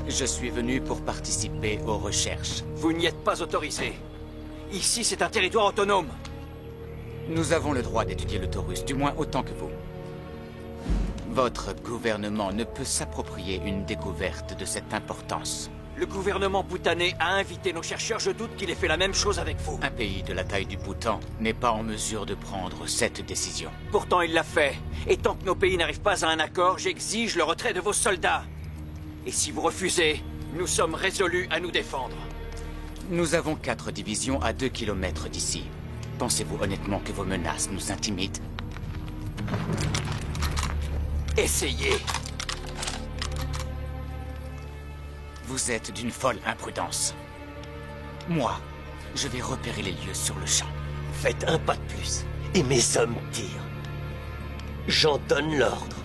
Je suis venu pour participer aux recherches. Vous n'y êtes pas autorisé. Ici, c'est un territoire autonome. Nous avons le droit d'étudier le Taurus, du moins autant que vous. Votre gouvernement ne peut s'approprier une découverte de cette importance. Le gouvernement bhoutanais a invité nos chercheurs, je doute qu'il ait fait la même chose avec vous. Un pays de la taille du Bhoutan n'est pas en mesure de prendre cette décision. Pourtant, il l'a fait. Et tant que nos pays n'arrivent pas à un accord, j'exige le retrait de vos soldats. Et si vous refusez, nous sommes résolus à nous défendre. Nous avons 4 divisions à 2 kilomètres d'ici. Pensez-vous honnêtement que vos menaces nous intimident? Essayez. Vous êtes d'une folle imprudence. Moi, je vais repérer les lieux sur le champ. Faites un pas de plus, et mes hommes tirent. J'en donne l'ordre.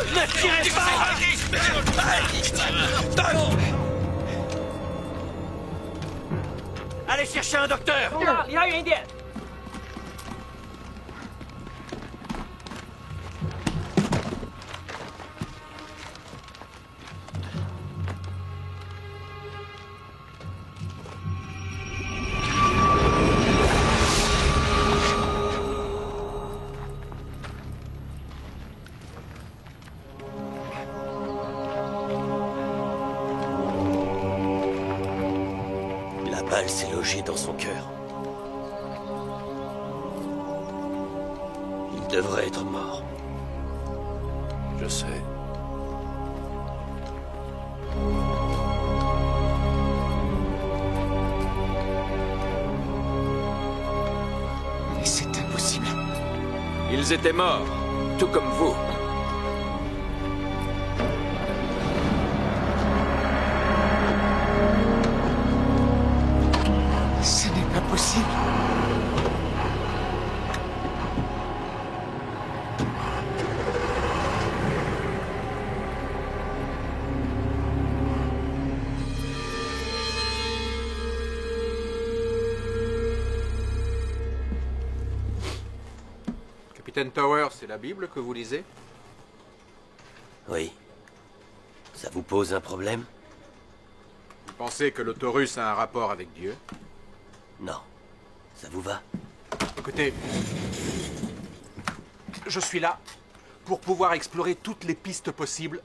Ne tirez pas! Allez chercher un docteur! La balle s'est logée dans son cœur. Il devrait être mort. Je sais. Mais c'est impossible. Ils étaient morts, tout comme vous. Ce n'est pas possible. Capitaine Tower, c'est la Bible que vous lisez? Oui. Ça vous pose un problème? Vous pensez que l'Autorus a un rapport avec Dieu? Non. Ça vous va? Écoutez, je suis là pour pouvoir explorer toutes les pistes possibles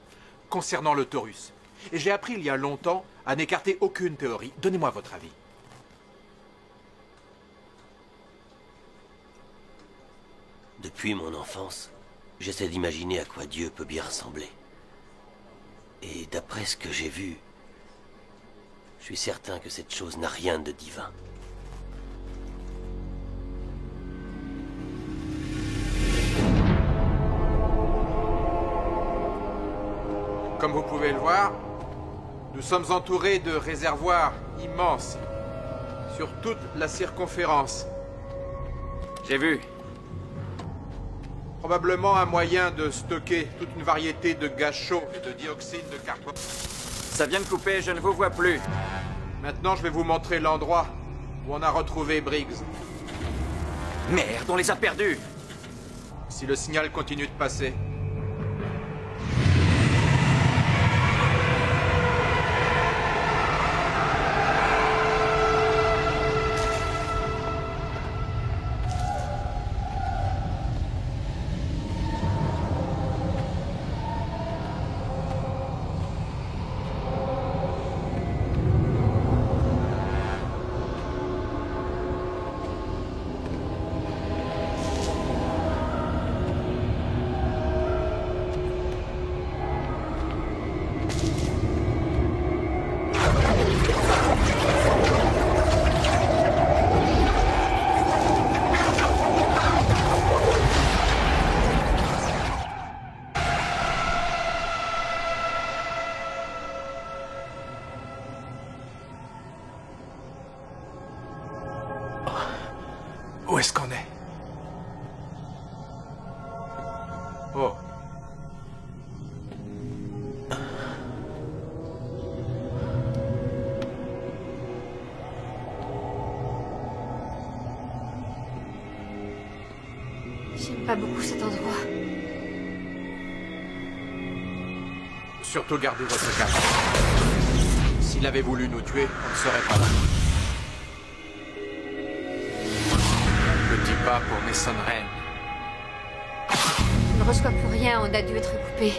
concernant l'Autorus. Et j'ai appris il y a longtemps à n'écarter aucune théorie. Donnez-moi votre avis. Depuis mon enfance, j'essaie d'imaginer à quoi Dieu peut bien ressembler. Et d'après ce que j'ai vu, je suis certain que cette chose n'a rien de divin. Comme vous pouvez le voir, nous sommes entourés de réservoirs immenses sur toute la circonférence. J'ai vu. Probablement un moyen de stocker toute une variété de gaz chauds et de dioxyde de carbone. Ça vient de couper, je ne vous vois plus. Maintenant, je vais vous montrer l'endroit où on a retrouvé Briggs. Merde, on les a perdus. Si le signal continue de passer. Où est-ce qu'on est? Oh. J'aime pas beaucoup cet endroit. Surtout gardez votre calme. S'il avait voulu nous tuer, on ne serait pas là. Petit pas pour Mason Ren. Je ne reçois plus rien, on a dû être coupé.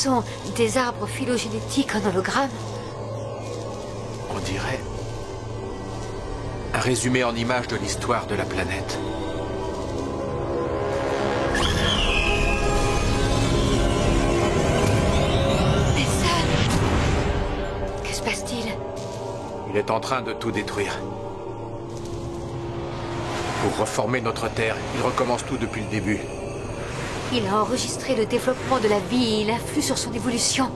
sont des arbres phylogénétiques en hologramme. On dirait un résumé en images de l'histoire de la planète. Nelson! Que se passe-t-il? Il est en train de tout détruire. Pour reformer notre Terre, il recommence tout depuis le début. Il a enregistré le développement de la vie et il influe sur son évolution.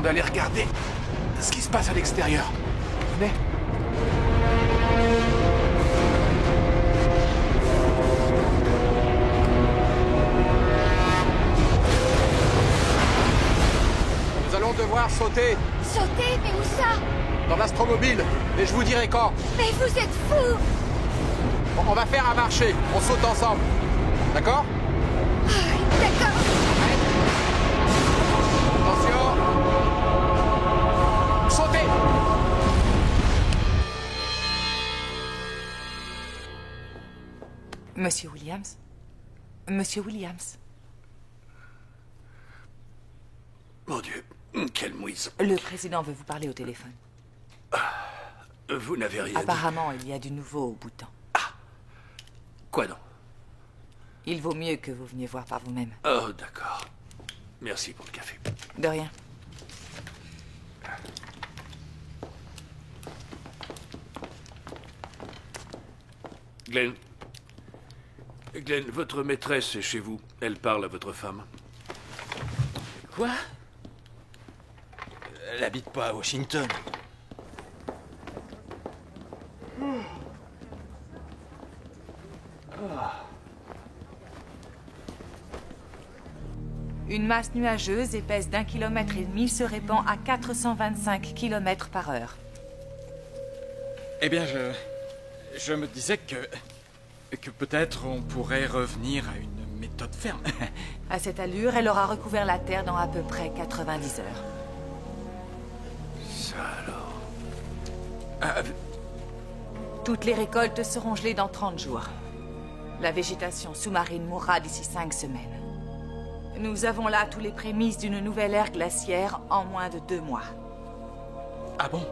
D'aller regarder ce qui se passe à l'extérieur. Venez. Nous allons devoir sauter. Sauter? Mais où ça? Dans l'astromobile. Mais je vous dirai quand. Mais vous êtes fous! On va faire un marché. On saute ensemble. D'accord? D'accord. Attention. Sautez! Monsieur Williams? Monsieur Williams? Mon Dieu, quelle mouise. Le président veut vous parler au téléphone. Vous n'avez rien Apparemment, il y a du nouveau au bouton. Ah! Quoi donc? Il vaut mieux que vous veniez voir par vous-même. Oh, d'accord. Merci pour le café. De rien. Glenn. Glenn, votre maîtresse est chez vous. Elle parle à votre femme. Quoi? Elle habite pas à Washington. Une masse nuageuse épaisse d'1,5 km se répand à 425 km par heure. Eh bien, je me disais que peut-être on pourrait revenir à une méthode ferme. À cette allure, elle aura recouvert la Terre dans à peu près 90 heures. Ça alors... Toutes les récoltes seront gelées dans 30 jours. La végétation sous-marine mourra d'ici 5 semaines. Nous avons là tous les prémices d'une nouvelle ère glaciaire en moins de 2 mois. Ah bon?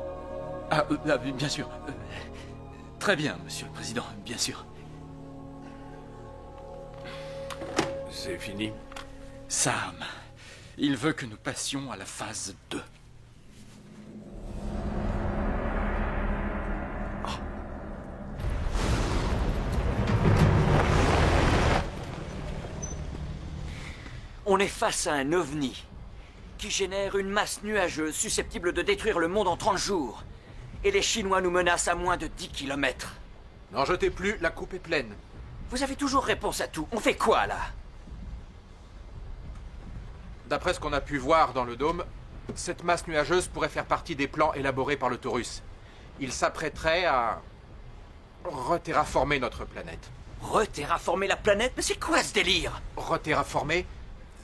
Bien sûr. Très bien, Monsieur le Président, bien sûr. C'est fini? Sam, il veut que nous passions à la phase 2. On est face à un ovni qui génère une masse nuageuse susceptible de détruire le monde en 30 jours. Et les Chinois nous menacent à moins de 10 km. N'en jetez plus, la coupe est pleine. Vous avez toujours réponse à tout. On fait quoi, là? D'après ce qu'on a pu voir dans le dôme, cette masse nuageuse pourrait faire partie des plans élaborés par le Taurus. Il s'apprêterait à reterraformer notre planète. Reterraformer la planète? Mais c'est quoi ce délire? Reterraformer?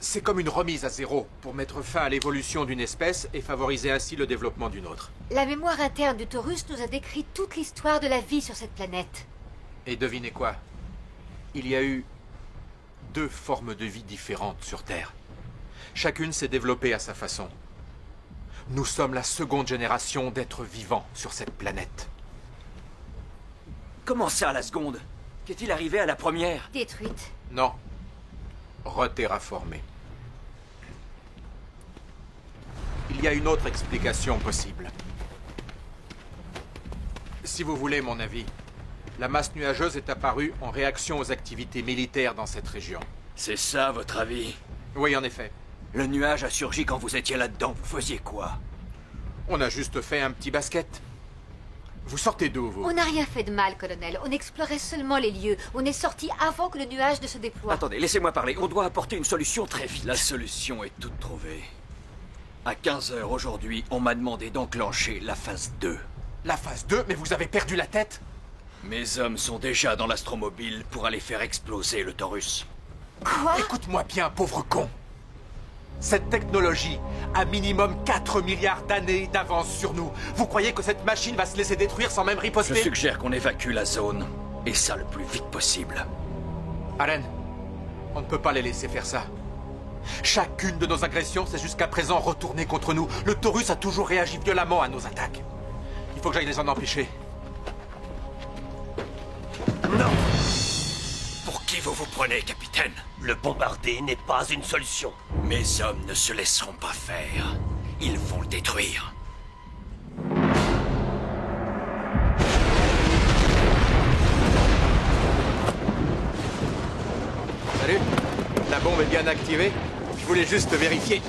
C'est comme une remise à zéro pour mettre fin à l'évolution d'une espèce et favoriser ainsi le développement d'une autre. La mémoire interne du Taurus nous a décrit toute l'histoire de la vie sur cette planète. Et devinez quoi? Il y a eu 2 formes de vie différentes sur Terre. Chacune s'est développée à sa façon. Nous sommes la seconde génération d'êtres vivants sur cette planète. Comment ça, la seconde? Qu'est-il arrivé à la première? Détruite. Non. Reterraformée. Il y a une autre explication possible. Si vous voulez mon avis, la masse nuageuse est apparue en réaction aux activités militaires dans cette région. C'est ça, votre avis? Oui, en effet. Le nuage a surgi quand vous étiez là-dedans. Vous faisiez quoi? On a juste fait un petit basket. Vous sortez d'où, vous? On n'a rien fait de mal, colonel. On explorait seulement les lieux. On est sorti avant que le nuage ne se déploie. Attendez, laissez-moi parler. On doit apporter une solution très vite. La solution est toute trouvée. À 15 h aujourd'hui, on m'a demandé d'enclencher la phase 2. La phase 2? Mais vous avez perdu la tête? Mes hommes sont déjà dans l'astromobile pour aller faire exploser le Taurus. Quoi? Écoute-moi bien, pauvre con. Cette technologie a minimum 4 milliards d'années d'avance sur nous. Vous croyez que cette machine va se laisser détruire sans même riposter? Je suggère qu'on évacue la zone, et ça le plus vite possible. Allen, on ne peut pas les laisser faire ça. Chacune de nos agressions s'est jusqu'à présent retournée contre nous. Le Taurus a toujours réagi violemment à nos attaques. Il faut que j'aille les en empêcher. Non! Pour qui vous vous prenez, capitaine? Le bombarder n'est pas une solution. Mes hommes ne se laisseront pas faire. Ils vont le détruire. Salut. La bombe est bien activée. Je voulais juste vérifier.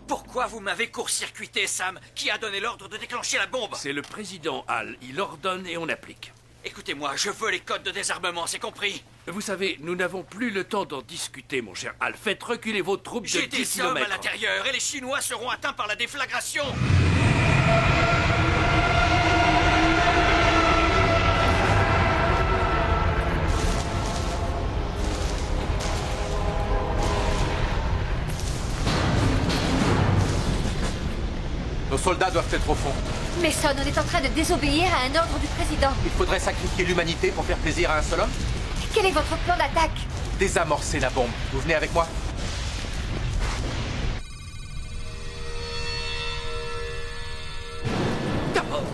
Pourquoi vous m'avez court-circuité, Sam? Qui a donné l'ordre de déclencher la bombe? C'est le président Hall. Il ordonne et on applique. Écoutez-moi, je veux les codes de désarmement, c'est compris? Vous savez, nous n'avons plus le temps d'en discuter, mon cher Hall. Faites reculer vos troupes de 10 J'ai des hommes km. à l'intérieur et les Chinois seront atteints par la déflagration. Nos soldats doivent être au fond. Mason, on est en train de désobéir à un ordre du président. Il faudrait sacrifier l'humanité pour faire plaisir à un seul homme? Quel est votre plan d'attaque? Désamorcer la bombe. Vous venez avec moi? D'abord,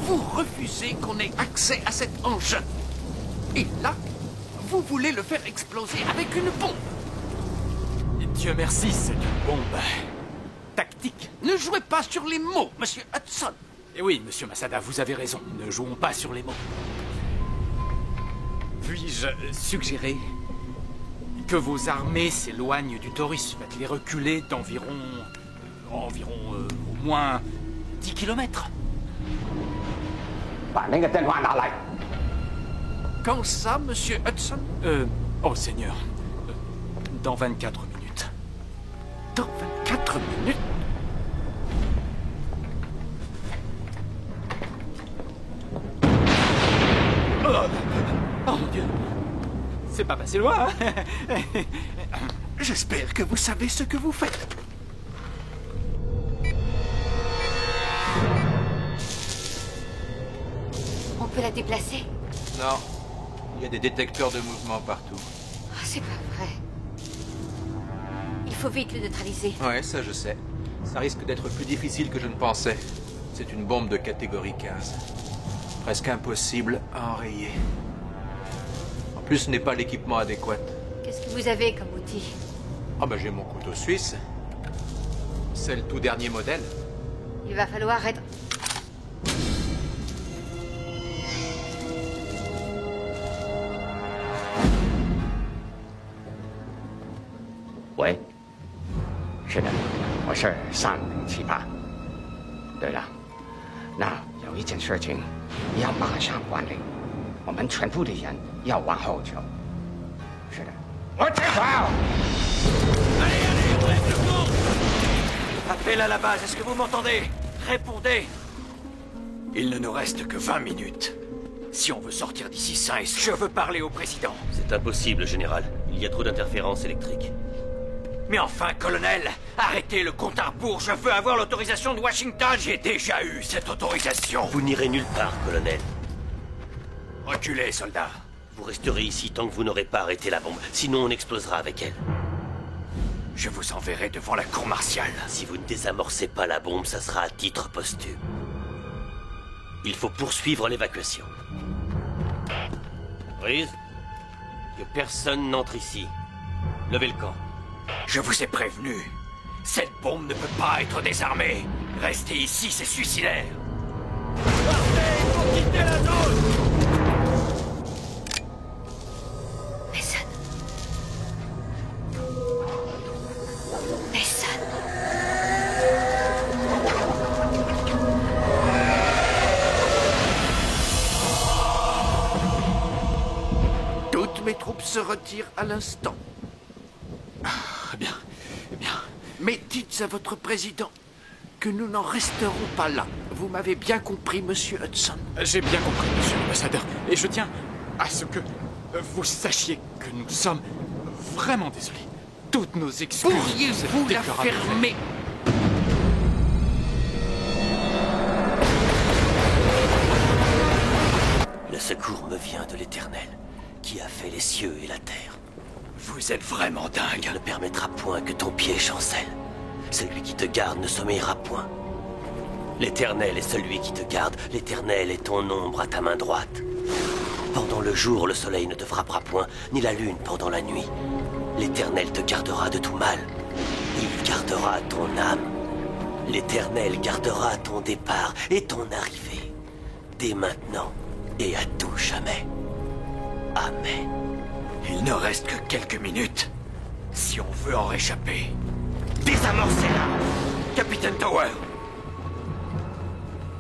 vous refusez qu'on ait accès à cet engin. Et là, vous voulez le faire exploser avec une bombe. Dieu merci, c'est une bombe tactique. Ne jouez pas sur les mots, monsieur Hudson. Et oui, monsieur Masada, vous avez raison. Ne jouons pas sur les mots. Puis-je suggérer que vos armées s'éloignent du Taurus? Faites-les reculer d'environ... au moins 10 kilomètres. Quand ça, monsieur Hudson? Oh Seigneur. Dans 24 minutes. Dans 24 minutes? Oh mon Dieu. C'est pas passé loin, hein? J'espère que vous savez ce que vous faites. On peut la déplacer? Non. Il y a des détecteurs de mouvement partout. Oh, c'est pas vrai. Il faut vite le neutraliser. Ouais, ça je sais. Ça risque d'être plus difficile que je ne pensais. C'est une bombe de catégorie 15. Presque impossible à enrayer. En plus, ce n'est pas l'équipement adéquat. Qu'est-ce que vous avez comme outil? Ah ben j'ai mon couteau suisse. C'est le tout dernier modèle. Il va falloir être... Oui，是的，我是3078。对了，那有一件事情要马上管理，我们全部的人要往后走。是的，我知道。 Appel à la base, est-ce que vous m'entendez? Répondez. Il ne nous reste que 20 minutes. Si on veut sortir d'ici sain et sauf, je veux parler au président. C'est impossible, général. Il y a trop d'interférences électriques. Mais enfin, colonel, arrêtez le compte à rebours. Je veux avoir l'autorisation de Washington. J'ai déjà eu cette autorisation. Vous n'irez nulle part, colonel. Reculez, soldats. Vous resterez ici tant que vous n'aurez pas arrêté la bombe. Sinon, on explosera avec elle. Je vous enverrai devant la cour martiale. Si vous ne désamorcez pas la bombe, ça sera à titre posthume. Il faut poursuivre l'évacuation. Brise, que personne n'entre ici. Levez le camp. Je vous ai prévenu. Cette bombe ne peut pas être désarmée. Rester ici, c'est suicidaire. Partez pour quitter la zone! Mason. Mason. Toutes mes troupes se retirent à l'instant. Bien. Mais dites à votre président que nous n'en resterons pas là. Vous m'avez bien compris, monsieur Hudson. J'ai bien compris, monsieur l'ambassadeur. Et je tiens à ce que vous sachiez que nous sommes vraiment désolés. Toutes nos excuses. Pourriez-vous la fermer? Le secours me vient de l'Éternel, qui a fait les cieux et la terre. Vous êtes vraiment dingue. Il ne permettra point que ton pied chancelle. Celui qui te garde ne sommeillera point. L'Éternel est celui qui te garde. L'Éternel est ton ombre à ta main droite. Pendant le jour, le soleil ne te frappera point, ni la lune pendant la nuit. L'Éternel te gardera de tout mal. Il gardera ton âme. L'Éternel gardera ton départ et ton arrivée. Dès maintenant et à tout jamais. Amen. Il ne reste que quelques minutes. Si on veut en réchapper. Désamorcez-la, Capitaine Tower.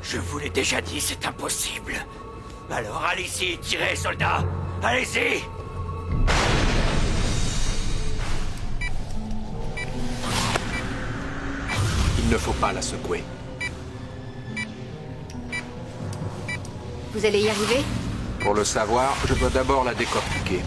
Je vous l'ai déjà dit, c'est impossible. Alors allez-y, tirez, soldats. Allez-y. Il ne faut pas la secouer. Vous allez y arriver? Pour le savoir, je dois d'abord la décortiquer.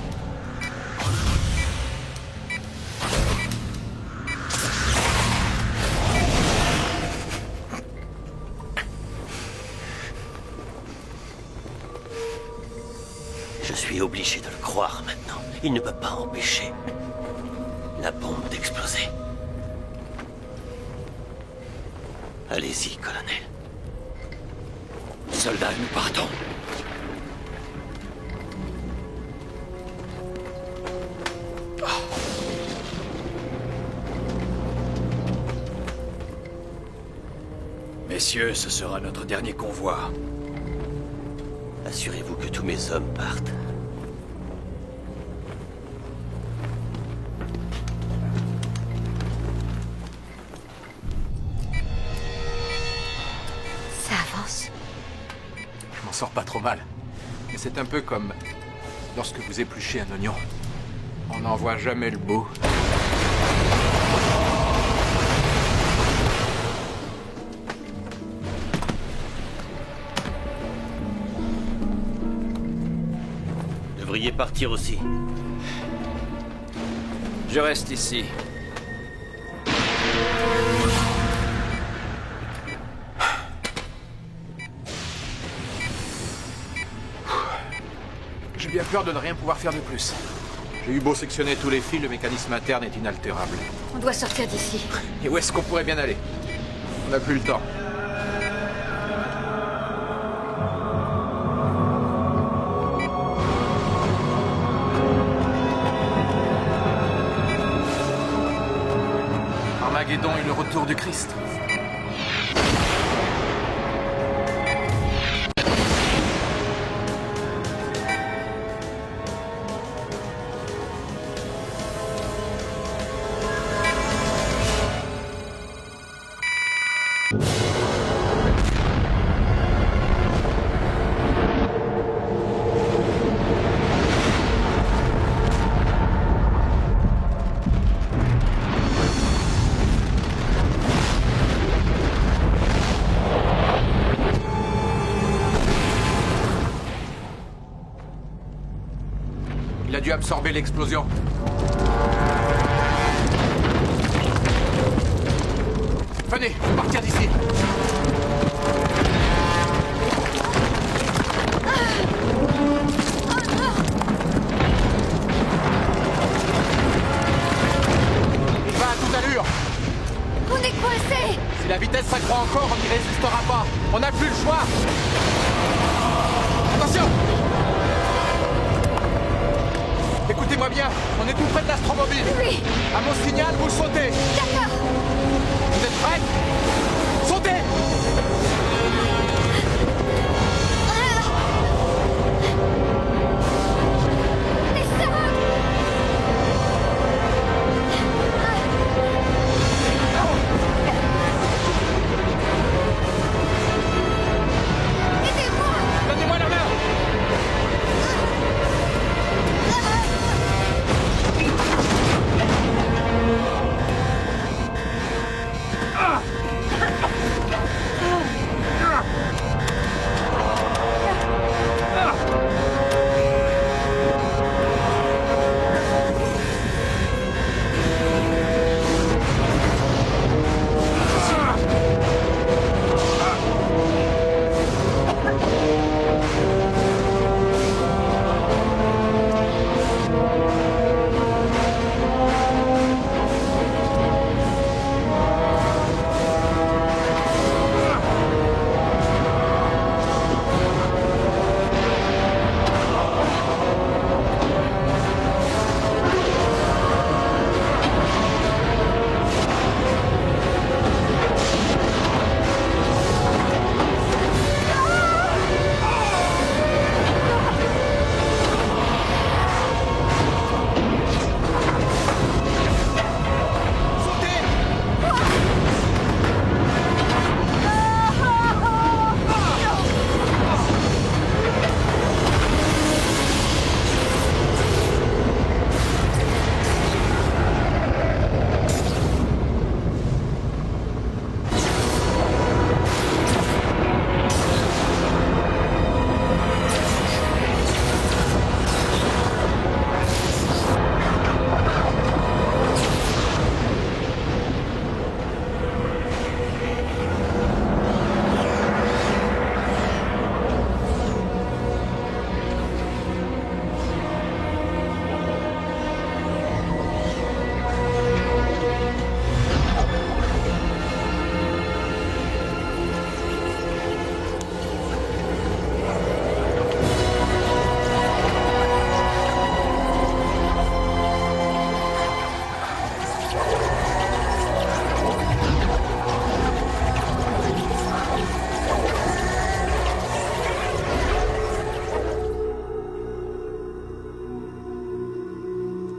Je suis obligé de le croire maintenant. Il ne peut pas empêcher la bombe d'exploser. Allez-y, colonel. Soldats, nous partons. Messieurs, ce sera notre dernier convoi. Assurez-vous que tous mes hommes partent. Ça avance. Je m'en sors pas trop mal. Mais c'est un peu comme lorsque vous épluchez un oignon. On n'en voit jamais le bout. Vous devriez partir aussi. Je reste ici. J'ai bien peur de ne rien pouvoir faire de plus. J'ai eu beau sectionner tous les fils, le mécanisme interne est inaltérable. On doit sortir d'ici. Et où est-ce qu'on pourrait bien aller? On n'a plus le temps. Armageddon et le retour du Christ. dû absorber l'explosion. Venez, faut partir d'ici. Il va à toute allure. On est coincés. Si la vitesse s'accroît encore, on n'y résistera pas. On n'a plus le choix. Attention! Écoutez-moi bien, on est tout près de l'astromobile. Oui. À mon signal, vous sautez. D'accord. Vous êtes prêts? Sautez! Donnez-moi la main!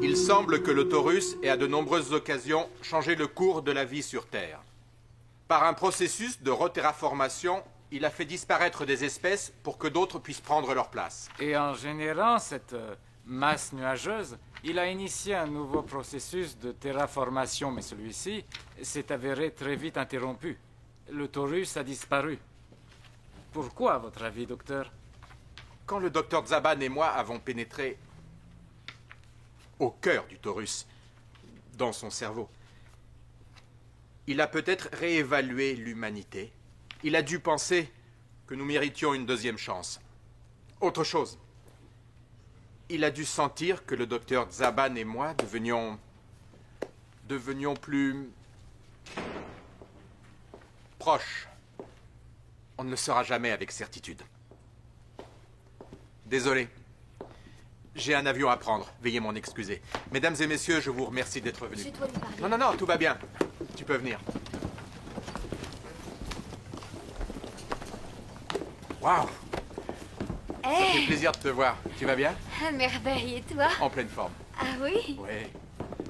Il semble que le Taurus ait à de nombreuses occasions changé le cours de la vie sur Terre. Par un processus de reterraformation, il a fait disparaître des espèces pour que d'autres puissent prendre leur place. Et en générant cette masse nuageuse, il a initié un nouveau processus de terraformation, mais celui-ci s'est avéré très vite interrompu. Le Taurus a disparu. Pourquoi, à votre avis, docteur? Quand le docteur Zaban et moi avons pénétré au cœur du Taurus, dans son cerveau, il a peut-être réévalué l'humanité. Il a dû penser que nous méritions une deuxième chance. Autre chose, il a dû sentir que le docteur Zaban et moi devenions plus proches. On ne le saura jamais avec certitude. Désolé. J'ai un avion à prendre. Veuillez m'en excuser. Mesdames et messieurs, je vous remercie d'être venus. Je dois lui parler. Non, non, non, tout va bien. Tu peux venir. Waouh! Ça fait plaisir de te voir. Tu vas bien? À merveille, et toi? En pleine forme. Ah oui? Oui.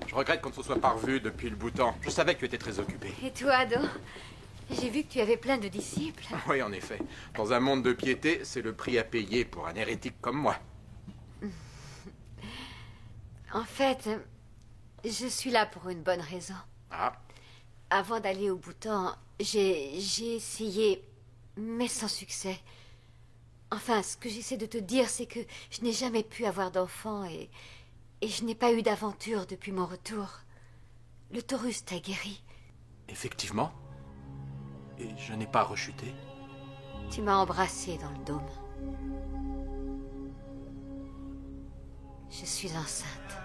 Je regrette qu'on ne se soit pas revus depuis le bout de temps. Je savais que tu étais très occupé. Et toi, donc? J'ai vu que tu avais plein de disciples. Oui, en effet. Dans un monde de piété, c'est le prix à payer pour un hérétique comme moi. En fait, je suis là pour une bonne raison. Ah. Avant d'aller au Bhoutan, j'ai essayé, mais sans succès. Enfin, ce que j'essaie de te dire, c'est que je n'ai jamais pu avoir d'enfant et Et je n'ai pas eu d'aventure depuis mon retour. Le Taurus t'a guéri. Effectivement. Et je n'ai pas rechuté. Tu m'as embrassé dans le dôme. Je suis enceinte.